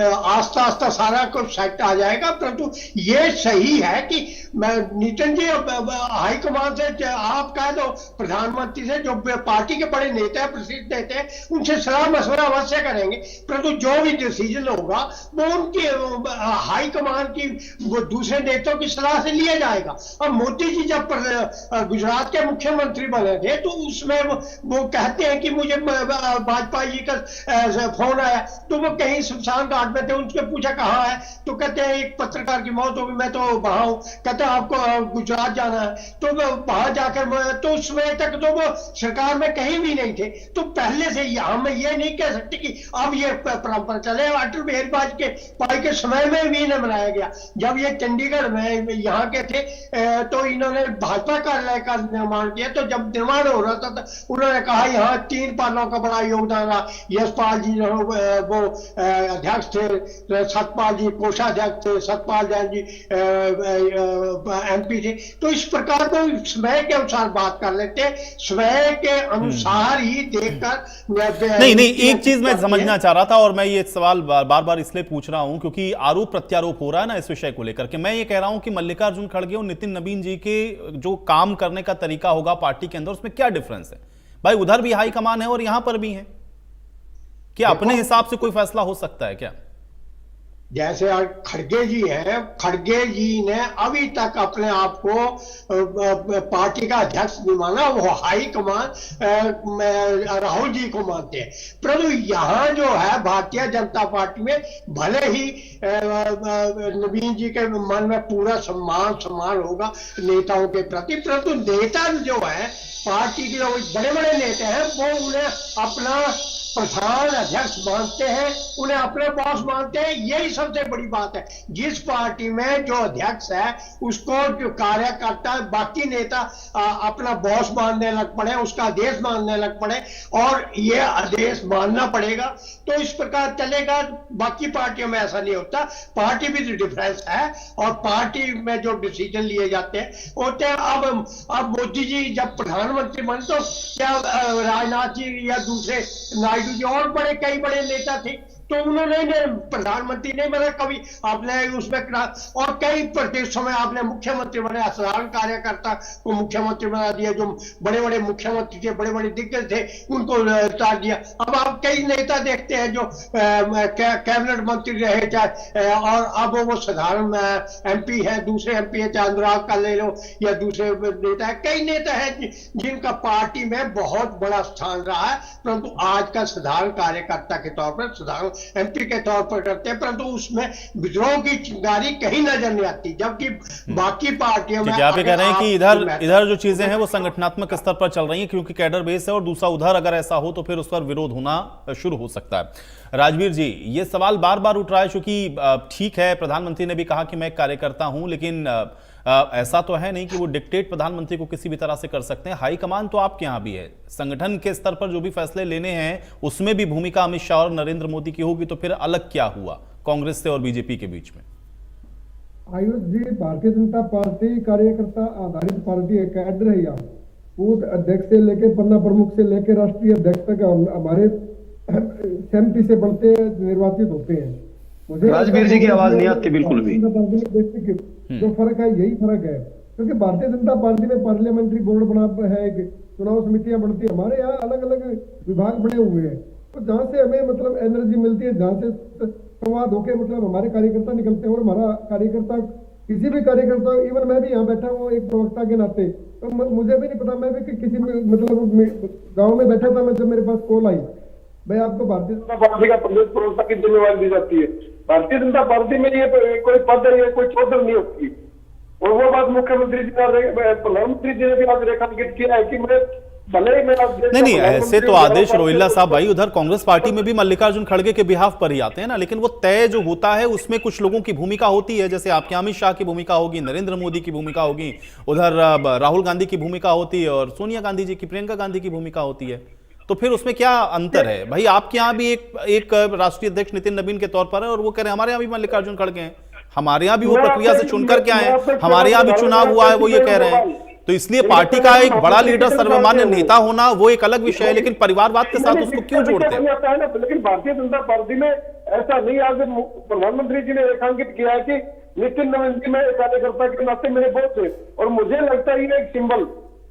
H: आस्ता आस्ता सारा कुछ सेट आ जाएगा। परंतु ये सही है कि नितिन जी हाईकमान से, आप कह दो प्रधानमंत्री से, जो पार्टी के बड़े नेता है, प्रसिद्ध नेता है, उनसे सलाह मशवरा अवश्य करेंगे, परंतु जो भी डिसीजन होगा वो उनकी हाईकमान की, वो दूसरे नेताओं की सलाह से लिया जाएगा। और मोदी जी जब गुजरात के मुख्यमंत्री बने थे तो उसमें वो कहते हैं कि मुझे वाजपेयी जी का फोन आया तो वो कहीं शमशान घाट में थे, उनसे पूछा कहाँ है, तो कहते हैं एक पत्रकार की मौत हो गई, मैं तो वहां हूं। कहते हैं आपको गुजरात जाना है, तो वहां जाकर तो उस समय तक तो वो सरकार में कहीं भी नहीं थे। तो पहले से हम ये नहीं कह सकते कि अब ये परंपरा चले। अटल बिहारी वाजपेयी के समय में भी इन्हें बनाया गया। जब ये चंडीगढ़ में यहाँ के थे तो इन्होंने भाजपा कार्यालय का निर्माण किया। तो जब निर्माण हो रहा था तो उन्होंने कहा यहाँ 3 पालों का बड़ा योगदान रहा। यशपाल जी वो अध्यक्ष थे, सतपाल जी कोषाध्यक्ष थे, सतपाल जैन जी MP थे। तो इस प्रकार को समय के अनुसार बात कर लेते, समय के अनुसार ही देखकर
A: नहीं, एक चीज मैं समझना चाह रहा था, और मैं ये सवाल बार बार इसलिए पूछ रहा हूं क्योंकि आरोप प्रत्यारोप हो रहा है ना इस विषय को लेकर के। मैं ये कह रहा हूं कि मल्लिकार्जुन खड़गे और नितिन नवीन जी के जो काम करने का तरीका होगा पार्टी के अंदर, उसमें क्या डिफरेंस है? भाई उधर भी हाईकमान है और यहां पर भी है, क्या अपने हिसाब से कोई फैसला हो सकता है क्या?
H: जैसे खड़गे जी हैं, खड़गे जी ने अभी तक अपने आप को पार्टी का अध्यक्ष नहीं माना, वो हाई कमान राहुल जी को मानते हैं। परंतु यहाँ जो है भारतीय जनता पार्टी में भले ही नवीन जी के मन में पूरा सम्मान होगा नेताओं के प्रति, परंतु नेता जो है पार्टी के जो बड़े बड़े नेता हैं वो उन्हें अपना प्रधान अध्यक्ष मानते हैं, उन्हें अपने बॉस मानते हैं। यही सबसे बड़ी बात है। जिस पार्टी में जो अध्यक्ष है उसको जो कार्यकर्ता बाकी नेता अपना बॉस मानने लग पड़े, उसका आदेश मानने लग पड़े और ये आदेश मानना पड़ेगा, तो इस प्रकार चलेगा। बाकी पार्टियों में ऐसा नहीं होता। पार्टी भी तो डिफरेंस है और पार्टी में जो डिसीजन लिए जाते हैं होते हैं। अब मोदी जी जब प्रधानमंत्री बने तो क्या राजनाथ जी या दूसरे नायडू जी और बड़े कई बड़े नेता थे, तो उन्होंने प्रधानमंत्री नहीं बना कभी, आपने उसमें और कई प्रदेशों में आपने मुख्यमंत्री बने, साधारण कार्यकर्ता को मुख्यमंत्री बना दिया। जो बड़े बड़े मुख्यमंत्री थे, बड़े बड़े दिग्गज थे, उनको उतार दिया। अब आप कई नेता देखते हैं जो कैबिनेट मंत्री रहे चाहे और अब वो साधारण MP है, दूसरे MP है, चाहे अनुराग का ले लो या दूसरे नेता है। कई नेता है जिनका पार्टी में बहुत बड़ा स्थान रहा है, परंतु आज का साधारण कार्यकर्ता के तौर पर, साधारण MP के तौर पर करते हैं, परंतु उसमें विद्रोह की चिंगारी कहीं नजर नहीं आती। जबकि बाकी पार्टियों में
A: आप कह रहे हैं कि इधर जो चीजें हैं वो संगठनात्मक स्तर पर चल रही हैं क्योंकि कैडर बेस है, और दूसरा उधर अगर ऐसा हो तो फिर उस पर विरोध होना शुरू हो सकता है। राजवीर जी, ये सवाल बार बार उठ रहा है क्योंकि ठीक है, प्रधानमंत्री ने भी कहा कि मैं एक कार्यकर्ता हूं, लेकिन ऐसा तो है नहीं कि वो डिक्टेट प्रधानमंत्री को किसी भी तरह से कर सकते हैं। हाईकमान तो आपके यहाँ भी है, संगठन के स्तर पर जो भी फैसले लेने हैं उसमें भी भूमिका अमित शाह और नरेंद्र मोदी की होगी, तो फिर अलग क्या हुआ कांग्रेस से और बीजेपी के बीच में?
E: आयुष जी, भारतीय जनता पार्टी कार्यकर्ता आधारित पार्टी है, कैडर है। यहाँ बूथ अध्यक्ष से लेकर पन्ना प्रमुख से लेकर राष्ट्रीय अध्यक्ष तक हमारे सहमति से बनते निर्वाचित होते हैं।
F: राजवीर जी की आवाज नहीं आती बिल्कुल भी।
E: जो फर्क है यही फर्क है, क्योंकि भारतीय जनता पार्टी में पार्लियामेंट्री बोर्ड बना है, चुनाव समितियां बनती है। हमारे यहाँ अलग अलग विभाग बने हुए हैं, तो जहाँ से हमें मतलब एनर्जी मिलती है, जहाँ से संवाद होकर मतलब हमारे कार्यकर्ता निकलते हैं। और हमारा कार्यकर्ता, किसी भी कार्यकर्ता, इवन मैं भी यहाँ बैठा हूँ एक प्रवक्ता के नाते, तो मुझे भी नहीं पता, मैं भी किसी मतलब गाँव में बैठा था, मैं जब मेरे पास कॉल आई, भाई आपको भारतीय जनता पार्टी का प्रदेश प्रवक्ता की जिम्मेवारी दी जाती है। भारतीय जनता पार्टी में ये कोई पद है, कोई चौधर नहीं होती। और वो बात मुख्यमंत्री जी प्रधानमंत्री जी ने भी आज रेखांकित किया है कि मैं भले ही
A: नहीं, ऐसे तो आदेश रोहिल्ला साहब भाई उधर कांग्रेस पार्टी में भी मल्लिकार्जुन खड़गे के बिहाफ पर ही आते हैं ना, लेकिन वो तय जो होता है उसमें कुछ लोगों की भूमिका होती है, जैसे आपके अमित शाह की भूमिका होगी, नरेंद्र मोदी की भूमिका होगी, उधर राहुल गांधी की भूमिका होती है और सोनिया गांधी जी की, प्रियंका गांधी की भूमिका होती है। तो फिर उसमें क्या अंतर है भाई? आपके यहाँ भी एक राष्ट्रीय अध्यक्ष नितिन नवीन के तौर पर है और वो कह रहे हैं हमारे यहाँ भी मल्लिकार्जुन खड़गे हैं, हमारे यहाँ भी वो प्रक्रिया से चुनकर के आए हैं, हमारे यहाँ भी चुनाव हुआ है, वो ये कह रहे हैं। तो इसलिए पार्टी का एक बड़ा लीडर, सर्वमान्य नेता होना वो एक अलग विषय है, लेकिन परिवारवाद के साथ उसको क्यों जोड़ते हैं?
E: लेकिन भारतीय जनता पार्टी में ऐसा नहीं। आज प्रधानमंत्री जी ने रेखांकित किया है कि नितिन नवीन जी में कार्यकर्ता के नाते मेरे बहुत थे, और मुझे लगता है ये एक सिंबल,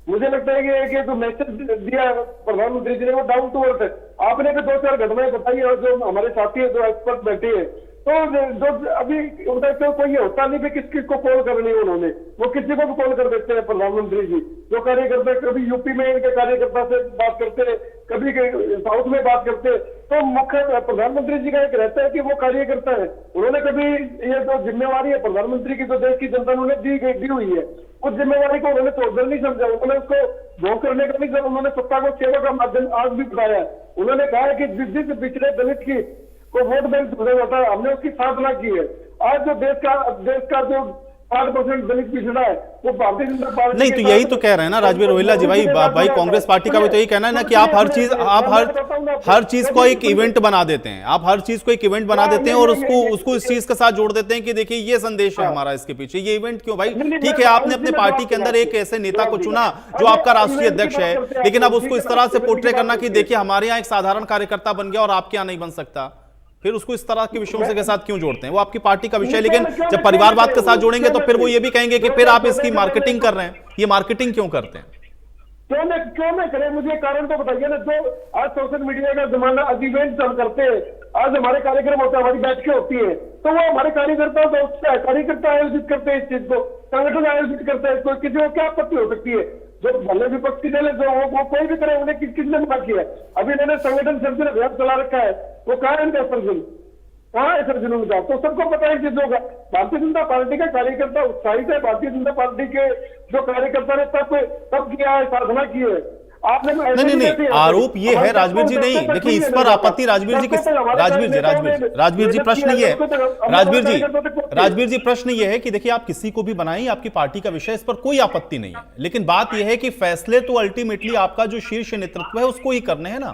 E: मुझे लगता है कि जो मैसेज दिया प्रधानमंत्री जी ने वो डाउन टू अर्थ है। आपने भी 2-4 घटनाएं बताई और जो हमारे साथी है, जो एक्सपर्ट बैठे हैं, तो जो अभी उनका तो कोई ये होता नहीं कि किस किस को कॉल करनी है, उन्होंने वो किसी को भी कॉल कर देते हैं प्रधानमंत्री जी। जो कार्यकर्ता कभी यूपी में इनके कार्यकर्ता से बात करते हैं, कभी साउथ में बात करते हैं, तो मुख्य प्रधानमंत्री जी का एक रहता है कि वो कार्यकर्ता है। उन्होंने कभी ये जो जिम्मेवारी है प्रधानमंत्री की, जो देश की जनता ने दी हुई है, उस जिम्मेवारी को उन्होंने तोड़कर नहीं समझा। उन्होंने उसको भोग करने का नहीं, उन्होंने सत्ता को सेवा का माध्यम आज भी बताया। उन्होंने कहा है कि जिस पिछड़े दलित की को वोट बैंक होता है, हमने उसकी साधना की है। आज जो देश का जो 8% दलित पिछड़ा है, वो भारतीय जनता पार्टी
A: नहीं, तो यही तो कह रहे हैं ना राजवीर रोहिल्ला जी, भाई कांग्रेस पार्टी का भी तो यही कहना है ना कि आप हर चीज को एक इवेंट बना देते हैं, आप हर चीज को एक इवेंट बना देते हैं और उसको इस चीज के साथ जोड़ देते हैं कि देखिए ये संदेश है हमारा इसके पीछे, ये इवेंट क्यों भाई? ठीक है, आपने अपने पार्टी के अंदर एक ऐसे नेता को चुना जो आपका राष्ट्रीय अध्यक्ष है, लेकिन अब उसको इस तरह से पोर्ट्रे करना कि देखिए हमारे यहाँ एक साधारण कार्यकर्ता बन गया और आपके यहाँ नहीं बन सकता, फिर उसको इस तरह के विषयों के साथ क्यों जोड़ते हैं? वो आपकी पार्टी का विषय है, लेकिन जब परिवारवाद के साथ जोड़ेंगे तो फिर वो ये भी कहेंगे कि फिर आप इसकी मार्केटिंग कर रहे हैं। ये मार्केटिंग क्यों करते हैं?
E: क्यों नहीं करें? मुझे कारण तो बताइए ना। जो आज सोशल मीडिया का जमाना, आज इवेंट हम करते हैं, आज हमारे कार्यक्रम होता है, हमारी बैठकें होती है, तो वो हमारे कार्यकर्ता आयोजित करते हैं इस चीज को, संगठन आयोजित करते हैं इसको, किसी को क्या आपत्ति हो सकती है? जो भले विपक्षी दल है, जो वो कोई भी करे, उन्हें किसने मना किया? अभी इन्होंने संगठन सर्जन अभियान चला रखा है, वो कहाँ है इनका सर्जन? कहाँ है सर्जन उनका? तो सबको पता है चीजों का। भारतीय जनता पार्टी का कार्यकर्ता उत्साहित है, भारतीय जनता पार्टी के जो कार्यकर्ता ने तब किया है, साधना की है। आपने
A: नहीं, आरोप ये है राजवीर जी, नहीं देखिए इस पर आपत्ति राजवीर जी प्रश्न ये है, राजवीर जी प्रश्न ये है कि देखिए आप किसी को भी बनाएं, आपकी पार्टी का विषय, इस पर कोई आपत्ति नहीं है, लेकिन बात यह है कि फैसले तो अल्टीमेटली आपका जो शीर्ष नेतृत्व है उसको ही करने हैं ना,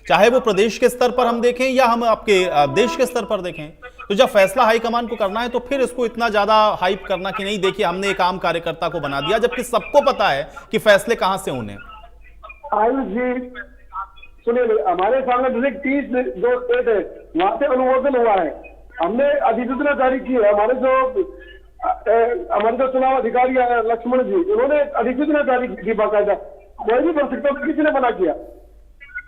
A: चाहे वो प्रदेश के स्तर पर हम देखें या हम आपके देश के स्तर पर देखें। तो जब फैसला हाईकमान को करना है तो फिर इसको इतना ज्यादा हाइप करना कि नहीं देखिए हमने एक आम कार्यकर्ता को बना दिया, जबकि सबको पता है कि फैसले कहां से होने।
E: आयुष जी सुनिए, हमारे सामने 30 जो स्टेट है वहां से अनुमोदन हुआ है, हमने अधिसूचना जारी की है। हमारे जो चुनाव अधिकारी है लक्ष्मण जी, उन्होंने अधिसूचना जारी की थी बाकायदा। कोई भी बन सकता है, किसी ने मना किया?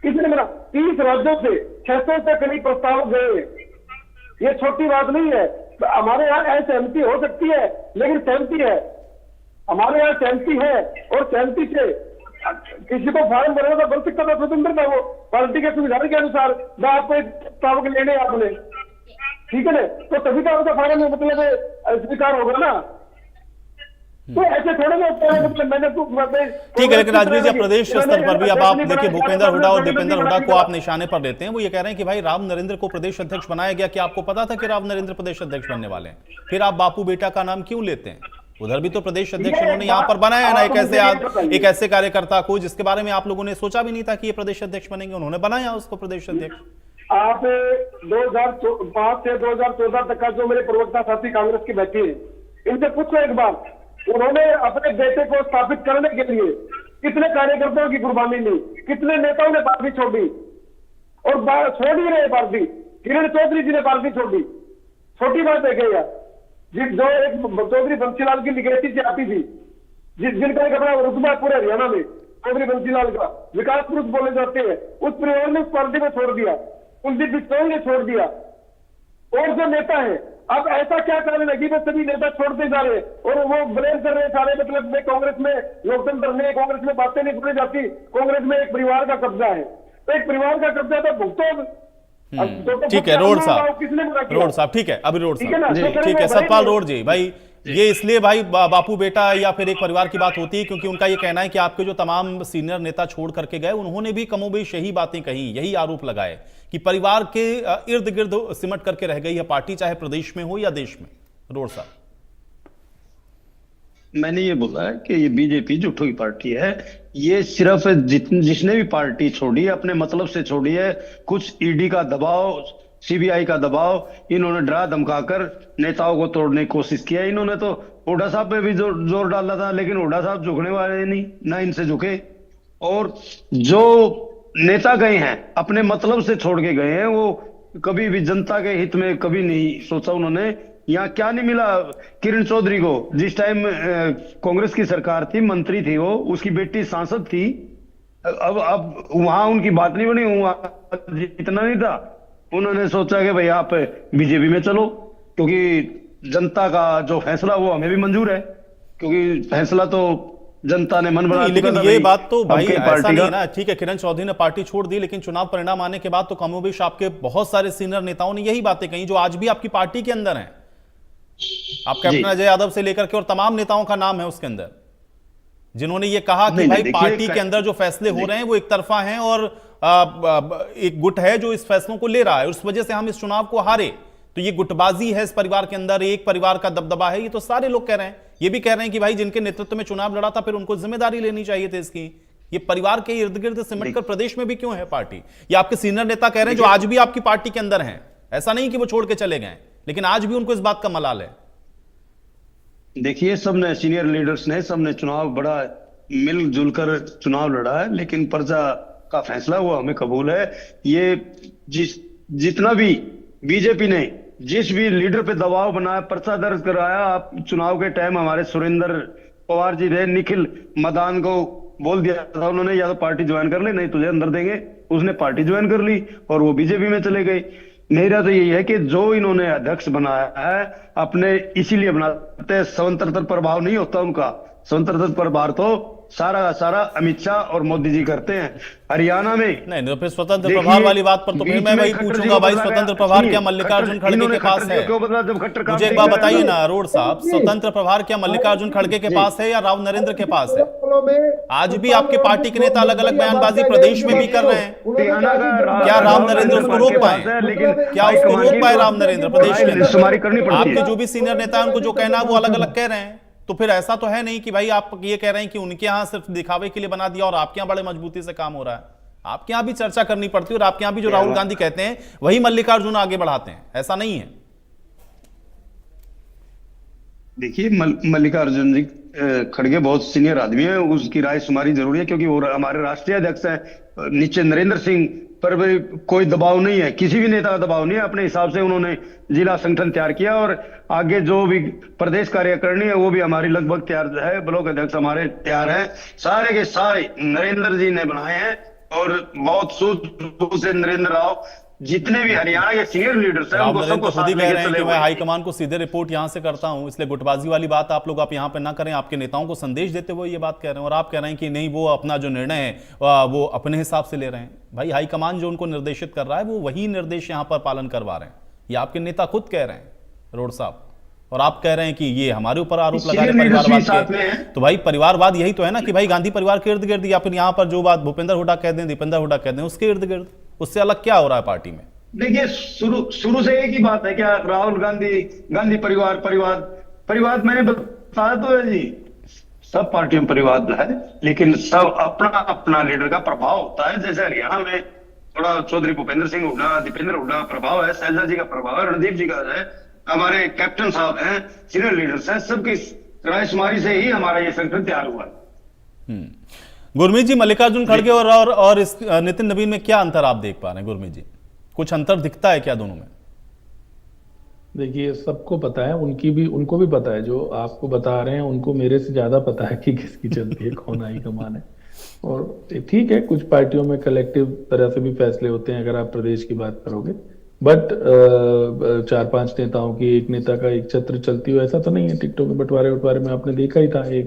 E: किसी ने मना? 30 राज्यों से 600 से करीब प्रस्ताव गए, ये छोटी बात नहीं है। हमारे यहाँ असहमति हो सकती है, लेकिन सहमति है, हमारे यहाँ सहमति है, और सहमति से किसी को फॉर्म भरना तो बन सकता था, स्वतंत्रता वो पार्टी के संविधान के अनुसार। मैं आपको एक प्रस्ताव लेने आपने, ठीक है ना, तो तभी तो आपका फॉर्म में मतलब स्वीकार होगा ना। तो ऐसे थोड़े ना मतलब मैंने तो
A: ठीक है, लेकिन राजवीर जी प्रदेश स्तर पर भी अब आप देखिए भूपेंद्र हुड्डा और दीपेंद्र हुड्डा को आप निशाने पर लेते हैं, वो ये कह रहे हैं कि भाई राव नरेंद्र को प्रदेश अध्यक्ष बनाया गया, क्या आपको पता था कि राव नरेंद्र प्रदेश अध्यक्ष बनने वाले हैं? फिर आप बापू बेटा का नाम क्यों लेते हैं? उधर भी तो प्रदेश अध्यक्ष उन्होंने यहाँ पर बनाया है ना, एक ऐसे कार्यकर्ता को जिसके बारे में आप लोगों ने सोचा भी नहीं था कि ये प्रदेश अध्यक्ष बनेंगे, उन्होंने बनाया उसको प्रदेश अध्यक्ष।
E: आप 2005 से 2014 तक का जो मेरे प्रवक्ता साथी कांग्रेस की बैठी है, इनसे पूछो एक बार, उन्होंने अपने बेटे को स्थापित करने के लिए कितने कार्यकर्ताओं की कुर्बानी ली, कितने नेताओं ने पार्टी छोड़ी, और छोड़ ही रहे पार्टी। किरण चौधरी जी ने पार्टी छोड़ी, छोटी बात है क्या? जो एक चौधरी बंसीलाल की लिगेसी से आती थी, जिनका एक अपना रुतबा पूरे हरियाणा में, चौधरी बंसीलाल का विकास पुरुष बोले जाते हैं, उस परिवार ने उस पार्टी को छोड़ दिया, कुलदीप बिश्नोई ने छोड़ दिया, और जो नेता है अब ऐसा क्या कारण है कि वो सभी नेता छोड़ते जा रहे हैं और वो ब्लेम कर रहे हैं सारे, मतलब में कांग्रेस में लोकतंत्र नहीं, कांग्रेस में बातें नहीं सुनी जाती, कांग्रेस में एक परिवार का कब्जा है, तो एक परिवार का कब्जा तो भुगतो।
A: ठीक है रोड साहब, ठीक है अभी रोड साहब, ठीक है सतपाल रोड जी, भाई ये इसलिए भाई बापू बेटा या फिर एक परिवार की बात होती है क्योंकि उनका ये कहना है कि आपके जो तमाम सीनियर नेता छोड़ करके गए उन्होंने भी कमोबेश यही बातें कही, यही आरोप लगाए कि परिवार के इर्द गिर्द सिमट करके रह गई है पार्टी, चाहे प्रदेश में हो या देश में। रोड साहब,
F: मैंने ये बोला है कि ये बीजेपी झूठों की पार्टी है, ये सिर्फ जिसने भी पार्टी छोड़ी अपने मतलब से छोड़ी है, कुछ ईडी का दबाव, सीबीआई का दबाव, इन्होंने डरा धमकाकर नेताओं को तोड़ने की कोशिश किया। इन्होंने तो हुड्डा साहब पे भी जोर डाला था, लेकिन हुड्डा साहब झुकने वाले नहीं, ना इनसे झुके। और जो नेता गए हैं अपने मतलब से छोड़ के गए हैं, वो कभी भी जनता के हित में कभी नहीं सोचा उन्होंने। यहाँ क्या नहीं मिला किरण चौधरी को, जिस टाइम कांग्रेस की सरकार थी, मंत्री थी वो, उसकी बेटी सांसद थी, अब वहां उनकी बात नहीं बनी, वहां इतना नहीं था। उन्होंने सोचा कि भाई आप बीजेपी में चलो, क्योंकि जनता का जो फैसला वो हमें भी मंजूर है, क्योंकि फैसला तो जनता ने मन बना
A: नहीं,
F: चुका
A: लेकिन
F: था
A: ये
F: भाई,
A: बात तो भाई
F: आपकी
A: ऐसा
F: पार्टी
A: नहीं
F: का।
A: है ना। ठीक है, किरण चौधरी ने पार्टी छोड़ दी, लेकिन चुनाव परिणाम आने के बाद तो कमोबेश आपके बहुत सारे सीनियर नेताओं ने यही बातें कही जो आज भी आपकी पार्टी के अंदर हैं। आप कैप्टन अजय यादव से लेकर के और तमाम नेताओं का नाम है उसके अंदर, जिन्होंने ये कहा कि
F: नहीं,
A: भाई
F: देखिए,
A: पार्टी के अंदर जो फैसले हो रहे हैं वो एक तरफा हैं और एक गुट है जो इस फैसलों को ले रहा है, उस वजह से हम इस चुनाव को हारे। तो ये गुटबाजी है इस परिवार के अंदर, एक परिवार का दबदबा है, ये तो सारे लोग कह रहे हैं। ये भी कह रहे हैं कि भाई जिनके नेतृत्व में चुनाव लड़ा था फिर उनको जिम्मेदारी लेनी चाहिए थी इसकी। ये परिवार के इर्द गिर्द सिमट कर प्रदेश में भी क्यों है पार्टी? ये आपके सीनियर नेता कह रहे हैं जो आज भी आपकी पार्टी के अंदर हैं। ऐसा नहीं कि वो छोड़ के चले गए, लेकिन आज भी उनको इस बात का मलाल है।
F: देखिए, सबने सीनियर लीडर्स ने सबने चुनाव बड़ा मिलजुल कर चुनाव लड़ा है, लेकिन प्रजा का फैसला वो हमें कबूल है। ये जितना भी बीजेपी ने जिस भी लीडर पे दबाव बनाया, पर्चा दर्ज कराया, आप चुनाव के टाइम हमारे सुरेंद्र पवार जी ने निखिल मदान को बोल दिया था उन्होंने, या तो पार्टी ज्वाइन कर ले नहीं तुझे अंदर देंगे। उसने पार्टी ज्वाइन कर ली और वो बीजेपी में चले गए। मेरा तो यही है कि जो इन्होंने अध्यक्ष बनाया है अपने इसीलिए बनाते हैं, स्वतंत्रता प्रभाव नहीं होता उनका। स्वतंत्रता प्रभाव तो सारा का सारा अमित शाह और मोदी जी करते हैं। हरियाणा में
A: नहीं, तो फिर स्वतंत्र प्रभार वाली बात पर तो फिर मैं वही पूछूंगा भाई, स्वतंत्र प्रभार क्या मल्लिकार्जुन खड़गे के पास है? मुझे एक बात बताइए ना अरोड़ साहब, स्वतंत्र प्रभार क्या मल्लिकार्जुन खड़गे के पास है या राव नरेंद्र के पास है? आज भी आपके पार्टी के नेता अलग अलग बयानबाजी प्रदेश में भी कर रहे हैं। क्या राम नरेंद्र उसको रोक पाए? क्या उसको रोक पाए राम नरेंद्र प्रदेश के अंदर? आपके जो भी सीनियर नेता है उनको जो कहना है वो अलग अलग कह रहे हैं। तो फिर ऐसा तो है नहीं कि भाई आप ये कह रहे हैं कि उनके यहाँ सिर्फ दिखावे के लिए बना दिया और आपके यहाँ बड़े मजबूती से काम हो रहा है। आपके यहाँ भी चर्चा करनी पड़ती है और आपके यहाँ भी जो राहुल गांधी कहते हैं वही मल्लिकार्जुन आगे बढ़ाते हैं, ऐसा नहीं है।
F: देखिए, मल्लिकार्जुन जी खड़गे बहुत सीनियर आदमी है, उसकी राय सुमारी जरूरी है, क्योंकि वो हमारे राष्ट्रीय अध्यक्ष हैं। नीचे नरेंद्र सिंह पर भी कोई दबाव नहीं है, किसी भी नेता का दबाव नहीं है। अपने हिसाब से उन्होंने जिला संगठन तैयार किया और आगे जो भी प्रदेश कार्यकारिणी है वो भी हमारी लगभग तैयार है। ब्लॉक अध्यक्ष हमारे तैयार हैं, सारे के सारे नरेंद्र जी ने बनाए हैं और बहुत सूझबूझ से नरेंद्र राव जितने भी हरियाणा के सीनियर लीडर्स हैं उनको सबको
A: खुद ही
F: साथ
A: कह
F: लेके
A: रहे हैं
F: चले
A: कि मैं
F: हुए।
A: हाईकमान को सीधे रिपोर्ट यहां से करता हूं, इसलिए गुटबाजी वाली बात आप लोग यहाँ पे ना करें। आपके नेताओं को संदेश देते हुए ये बात कह रहे हैं और आप कह रहे हैं कि नहीं, वो अपना जो निर्णय है वो अपने हिसाब से ले रहे हैं। भाई हाईकमान जो उनको निर्देशित कर रहा है वो वही निर्देश यहाँ पर पालन करवा रहे हैं, ये आपके नेता खुद कह रहे हैं रोड साहब। और आप कह रहे हैं कि ये हमारे ऊपर आरोप लगा रहे हैं परिवारवाद के। तो भाई परिवारवाद यही तो है ना कि भाई गांधी परिवार के इर्द गिर्द, या फिर यहाँ पर जो बात भूपेंद्र हुड्डा कह दें, दीपेंद्र हुड्डा कह दें, उसके इर्द गिर्द। उससे अलग क्या हो रहा है पार्टी में?
F: देखिए, शुरू से एक ही बात है, क्या राहुल गांधी परिवार मैंने बताया तो है जी, सब पार्टियों में परिवार है, लेकिन सब अपना अपना लीडर का प्रभाव होता है। जैसे हरियाणा में थोड़ा चौधरी भूपेंद्र सिंह हुड्डा, दीपेंद्र हुड्डा प्रभाव है, शैलजा जी का प्रभाव है, रणदीप जी का है, हमारे कैप्टन साहब हैं, सीनियर लीडर्स हैं, सबकी राय शुमारी से ही हमारा ये संगठन तैयार हुआ है।
A: गुरमीत जी, मल्लिकार्जुन खड़गे और इस नितिन नवीन में क्या अंतर आप देख पा रहे हैं? गुरमीत जी, कुछ अंतर दिखता है क्या दोनों में?
G: देखिए, सबको पता है, उनको भी पता है, जो आपको बता रहे हैं उनको मेरे से ज्यादा पता है कि किसकी चलती है, कौन हाईकमान है। और ठीक है, कुछ पार्टियों में कलेक्टिव तरह से भी फैसले होते हैं अगर आप प्रदेश की बात करोगे, बट 4-5 नेताओं की, एक नेता का एक छत्र चलती हो ऐसा तो नहीं है। टिकटों के बंटवारे में आपने देखा ही था, एक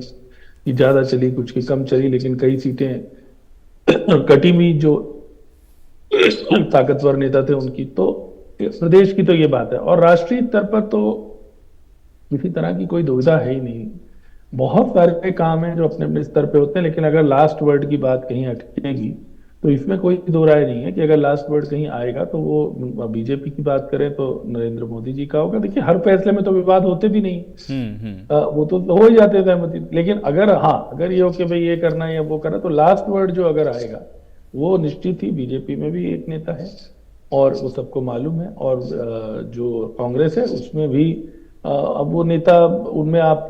G: की ज्यादा चली, कुछ की कम चली, लेकिन कई सीटें कटी हुई जो ताकतवर नेता थे उनकी। तो प्रदेश की तो ये बात है, और राष्ट्रीय स्तर पर तो किसी तरह की कोई दुविधा है ही नहीं। बहुत सारे काम हैं जो अपने अपने स्तर पे होते हैं, लेकिन अगर लास्ट वर्ड की बात कहीं अटकेगी तो इसमें कोई दो राय नहीं है कि अगर लास्ट वर्ड कहीं आएगा तो वो बीजेपी की बात करें तो नरेंद्र मोदी जी का होगा। देखिए, हर फैसले में तो विवाद होते भी नहीं, वो तो हो ही जाते सहमति। लेकिन अगर ये हो कि भाई ये करना है या वो करना, तो लास्ट वर्ड जो अगर आएगा वो निश्चित ही बीजेपी में भी एक नेता है और वो सबको मालूम है, और जो कांग्रेस है उसमें भी अब वो नेता, उनमें आप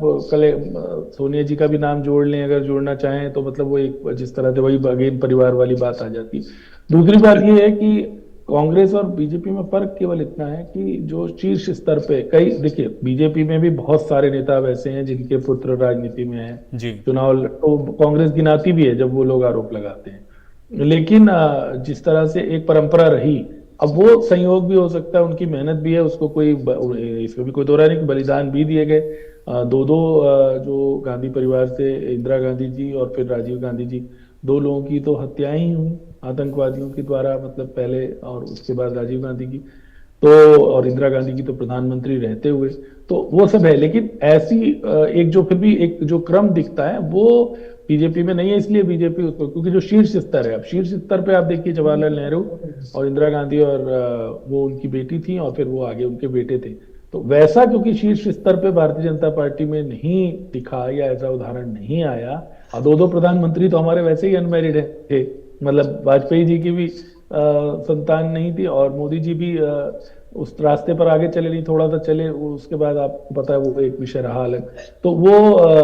G: सोनिया जी का भी नाम जोड़ लें अगर जोड़ना चाहें तो, मतलब वो एक जिस तरह से वही अगेन परिवार वाली बात आ जाती है। दूसरी बात ये है कि कांग्रेस और बीजेपी में फर्क केवल इतना है कि जो शीर्ष स्तर पे देखिए, बीजेपी में भी बहुत सारे नेता वैसे हैं जिनके पुत्र राजनीति में हैं, चुनाव तो कांग्रेस गिनाती भी है जब वो लोग आरोप लगाते हैं। लेकिन जिस तरह से एक परंपरा रही अब वो संयोग भी हो सकता है, उनकी मेहनत भी है, उसको कोई इसमें भी कोई दो राय नहीं कि बलिदान भी दिए गए। दो दो जो गांधी परिवार से इंदिरा गांधी जी और फिर राजीव गांधी जी, दो लोगों की तो हत्याएं ही हुई आतंकवादियों के द्वारा, मतलब पहले और उसके बाद राजीव गांधी की तो, और इंदिरा गांधी की तो प्रधानमंत्री रहते हुए, तो वो सब है। लेकिन ऐसी एक जो फिर भी एक जो क्रम दिखता है वो बीजेपी में नहीं है, इसलिए बीजेपी उसको, क्योंकि जो शीर्ष स्तर है, अब शीर्ष स्तर पे आप देखिए जवाहरलाल नेहरू और इंदिरा गांधी और वो उनकी बेटी थी और फिर वो आगे उनके बेटे थे, तो वैसा क्योंकि शीर्ष स्तर पे भारतीय जनता पार्टी में नहीं दिखा या ऐसा उदाहरण नहीं आया। और दो दो प्रधानमंत्री तो हमारे वैसे ही अनमैरिड थे, मतलब वाजपेयी जी की भी संतान नहीं थी और मोदी जी भी उस रास्ते पर आगे चले नहीं, थोड़ा सा चले, उसके बाद आपको पता है वो एक विषय रहा अलग। तो वो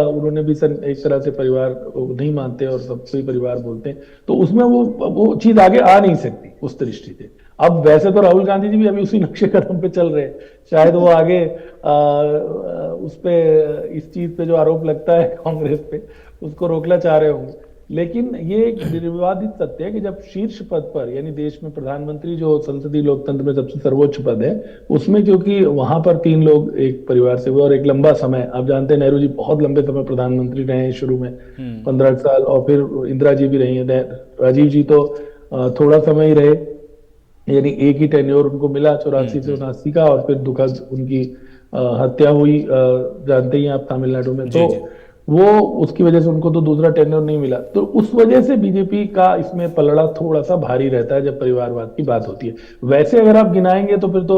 G: उन्होंने भी एक तरह से परिवार नहीं मानते और सबको ही परिवार बोलते हैं, तो उसमें वो चीज आगे आ नहीं सकती उस दृष्टि से। अब वैसे तो राहुल गांधी जी भी अभी उसी नक्शे कदम पे चल रहे हैं, शायद वो आगे उस पे इस चीज पे जो आरोप लगता है कांग्रेस पे उसको रोकना चाह रहे होंगे। लेकिन ये एक निर्विवादित सत्य है कि जब शीर्ष पद पर, यानी देश में प्रधानमंत्री जो संसदीय लोकतंत्र में सबसे सर्वोच्च पद है, उसमें क्योंकि वहां पर 3 लोग एक परिवार से हुए और एक लंबा समय, आप जानते हैं नेहरू जी बहुत लंबे समय प्रधानमंत्री रहे हैं, शुरू में 15 साल, और फिर इंदिरा जी भी रही है, राजीव जी तो थोड़ा समय ही रहे, यानी एक ही टेन्योर उनको मिला 84 से 79 का, और फिर दुखद उनकी हत्या हुई, जानते ही आप तमिलनाडु में, तो वो उसकी वजह से उनको तो दूसरा टेन्योर नहीं मिला। तो उस वजह से बीजेपी का इसमें पलड़ा थोड़ा सा भारी रहता है जब परिवारवाद की बात होती है। वैसे अगर आप गिनाएंगे तो फिर तो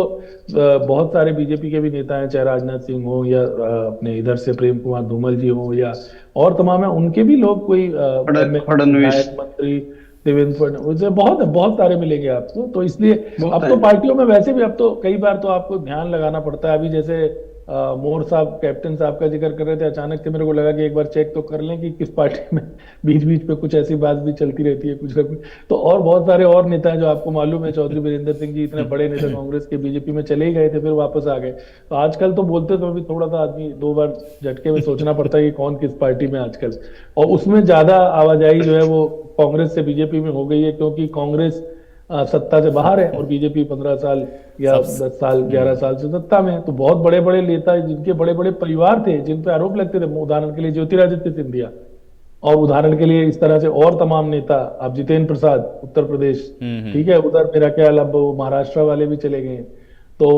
G: बहुत सारे बीजेपी के भी नेता हैं, चाहे राजनाथ सिंह हो या अपने इधर से प्रेम कुमार धूमल जी हो या और तमाम है, उनके भी लोग कोई मंत्री देवेंद्र फडणवीस, बहुत सारे मिलेंगे आपको। तो इसलिए अब तो पार्टियों में वैसे भी अब तो कई बार तो आपको ध्यान लगाना पड़ता है। अभी जैसे मोर साहब, कैप्टन साहब का जिक्र कर रहे थे, अचानक से मेरे को लगा कि एक बार चेक तो कर लें कि किस पार्टी में बीच बीच पे कुछ ऐसी बात भी चलती रहती है कुछ ना कुछ। तो और बहुत सारे और नेता हैं जो आपको मालूम है, चौधरी वीरेंद्र सिंह जी इतने बड़े नेता कांग्रेस के, बीजेपी में चले ही गए थे फिर वापस आ गए। तो आजकल तो बोलते तो भी थोड़ा सा आदमी 2 बार झटके में सोचना पड़ता है कि कौन किस पार्टी में आजकल, और उसमें ज्यादा आवाजाही जो है वो कांग्रेस से बीजेपी में हो गई है, क्योंकि कांग्रेस सत्ता से बाहर है और बीजेपी 15 साल या 10 साल 11 साल से सत्ता में है। तो बहुत बड़े बड़े नेता जिनके बड़े बड़े परिवार थे, जिन पे आरोप लगते थे, उदाहरण के लिए ज्योतिरादित्य सिंधिया, और उदाहरण के लिए इस तरह से और तमाम नेता, आप जितेंद्र प्रसाद उत्तर प्रदेश, ठीक है, उधर मेरा ख्याल अब महाराष्ट्र वाले भी चले गए, तो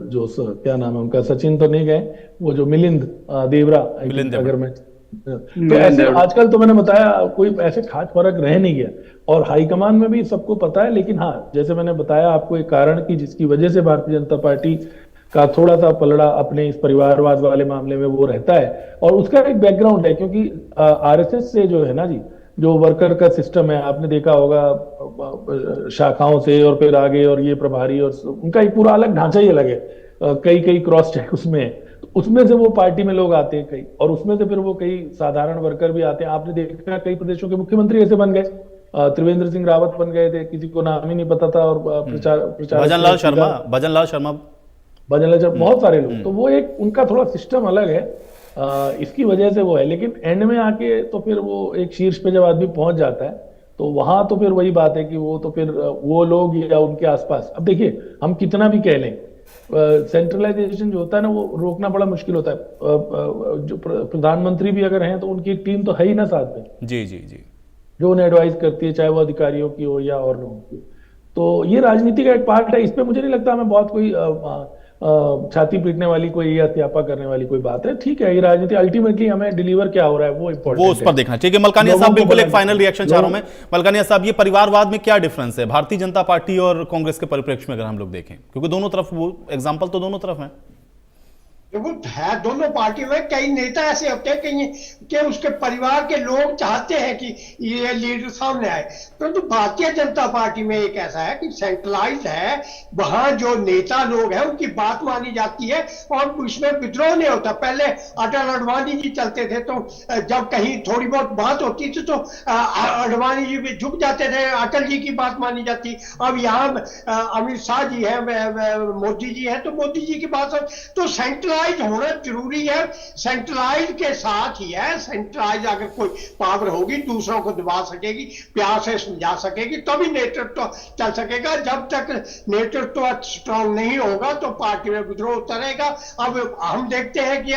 G: जो क्या नाम है उनका, सचिन तो नहीं गए, वो जो मिलिंद देवरा, अगर मैं तो ऐसे आजकल तो मैंने बताया कोई ऐसे खास फर्क रह नहीं गया, और हाईकमान में भी सबको पता है। लेकिन हाँ, जैसे मैंने बताया आपको एक कारण की जिसकी वजह से भारतीय जनता पार्टी का थोड़ा सा पलड़ा अपने इस परिवारवाद वाले मामले में वो रहता है, और उसका एक बैकग्राउंड है, क्योंकि आरएसएस से जो है ना जी, जो वर्कर का सिस्टम है, आपने देखा होगा शाखाओं से और फिर आगे, और ये प्रभारी और उनका एक पूरा अलग ढांचा ही अलग है, कई क्रॉस चेक उसमें है, उसमें से वो पार्टी में लोग आते हैं कई, और उसमें से फिर वो कई साधारण वर्कर भी आते हैं। आपने देखा कई प्रदेशों के मुख्यमंत्री ऐसे बन गए, त्रिवेंद्र सिंह रावत बन गए थे, किसी को नाम ही नहीं पता था, और प्रचार
A: भजनलाल शर्मा,
G: बहुत सारे लोग। तो वो एक उनका थोड़ा सिस्टम अलग है, इसकी वजह से वो है। लेकिन एंड में आके तो फिर वो एक शीर्ष पे जब आदमी पहुंच जाता है तो वहां तो फिर वही बात है कि वो तो फिर वो लोग या उनके आसपास, अब देखिए हम कितना भी कह लें, सेंट्रलाइजेशन जो होता है ना वो रोकना बड़ा मुश्किल होता है। जो प्रधानमंत्री भी अगर हैं तो उनकी टीम तो है ही ना साथ में,
A: जी जी जी, जो
G: उन्हें एडवाइस करती है, चाहे वो अधिकारियों की हो या और लोगों की। तो ये राजनीति का एक पार्ट है, इस पे मुझे नहीं लगता हमें बहुत कोई छाती पीटने वाली कोई या त्यापा करने वाली कोई बात है। ठीक है, ये राजनीति अल्टीमेटली हमें डिलीवर क्या हो रहा है वो इम्पोर्टेंट,
A: वो उस पर देखना। ठीक है मलकानिया साहब, बिल्कुल एक फाइनल रिएक्शन चाह रहा हूं मैं। मलकानिया साहब, ये परिवारवाद में क्या डिफरेंस है भारतीय जनता पार्टी और कांग्रेस के परिप्रेक्ष्य में अगर हम लोग देखें, क्योंकि दोनों तरफ वो एग्जाम्पल तो दोनों तरफ है।
H: है दोनों पार्टी में कई नेता ऐसे होते हैं कि उसके परिवार के लोग चाहते हैं कि ये लीडर सामने आए, परंतु भारतीय जनता पार्टी में एक ऐसा है कि सेंट्रलाइज है, वहां जो नेता लोग हैं उनकी बात मानी जाती है और उसमें विद्रोह नहीं होता। पहले अटल अडवाणी जी चलते थे, तो जब कहीं थोड़ी बहुत बात होती थी तो अडवाणी जी भी झुक जाते थे, अटल जी की बात मानी जाती। अब यहाँ अमित शाह जी है, मोदी जी है, तो मोदी जी की बात, तो सेंट्रल सेंट्रलाइज होना जरूरी है, सेंट्रलाइज के साथ ही है। सेंट्रलाइज अगर कोई पावर होगी, दूसरों को दबा सकेगी, प्यार से समझा सकेगी, तभी नेतृत्व चल सकेगा। जब तक नेतृत्व स्ट्रांग नहीं होगा तो पार्टी में विद्रोह होता रहेगा। अब हम देखते हैं कि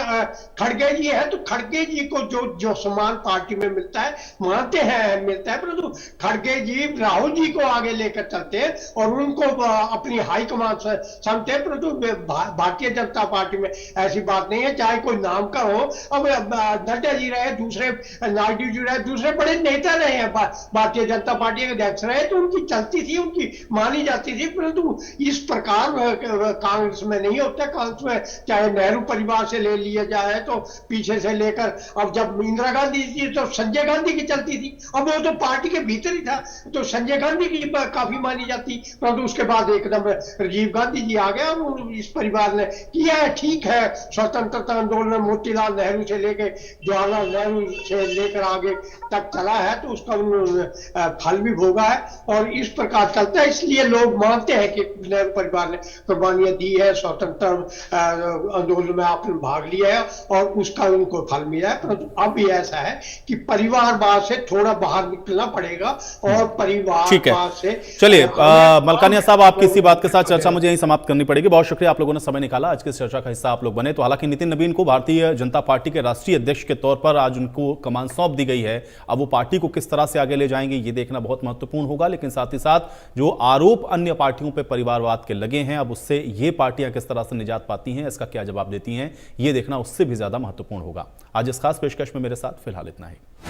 H: खड़गे जी है, तो खड़गे जी को जो सम्मान पार्टी में मिलता है, मानते हैं मिलता है, परंतु खड़गे जी राहुल जी को आगे लेकर चलते हैं और उनको अपनी हाईकमान समझते हैं। परंतु भारतीय जनता पार्टी में ऐसी बात नहीं है, चाहे कोई नाम का हो। अब नड्डा जी रहे, दूसरे नायडू जी रहे, दूसरे बड़े नेता रहे हैं, भारतीय जनता पार्टी के अध्यक्ष रहे, तो उनकी चलती थी, उनकी मानी जाती थी। परंतु इस प्रकार कांग्रेस में नहीं होता। कांग्रेस में चाहे नेहरू परिवार से ले लिया जाए तो पीछे से लेकर, अब जब इंदिरा गांधी थी तो संजय गांधी की चलती थी, अब वो तो पार्टी के भीतर ही था, तो संजय गांधी की काफी मानी जाती। परंतु उसके बाद एकदम राजीव गांधी जी आ गए और इस परिवार ने किया है। ठीक है, स्वतंत्रता आंदोलन मोतीलाल नेहरू से लेकर जवाहरलाल नेहरू से लेकर आगे तक चला है, तो उसका उन्होंने फल भी भोगा है और इस प्रकार चलता है। इसलिए लोग मानते हैं कि नेहरू परिवार ने कुर्बानियां दी है, स्वतंत्रता आंदोलन में आपने भाग लिया है और उसका उनको फल मिला है। परंतु अब भी ऐसा है कि परिवारवाद से थोड़ा बाहर निकलना पड़ेगा और परिवारवाद से।
A: चलिए मलकानिया साहब, आपकी इसी बात के साथ चर्चा मुझे यहीं समाप्त करनी पड़ेगी। बहुत शुक्रिया, आप लोगों ने समय निकाला, आज की चर्चा का हिस्सा आप लोग बने। तो हालांकि नितिन नवीन को भारतीय जनता पार्टी के राष्ट्रीय अध्यक्ष के तौर पर आज उनको कमान सौंप दी गई है। अब वो पार्टी को किस तरह से आगे ले जाएंगे ये देखना बहुत महत्वपूर्ण होगा। लेकिन साथ ही साथ जो आरोप अन्य पार्टियों पर परिवारवाद के लगे हैं, अब उससे ये पार्टियां किस तरह से निजात पाती हैं, इसका क्या जवाब देती हैं, ये देखना उससे भी ज्यादा महत्वपूर्ण होगा। आज इस खास पेशकश में मेरे साथ फिलहाल इतना ही।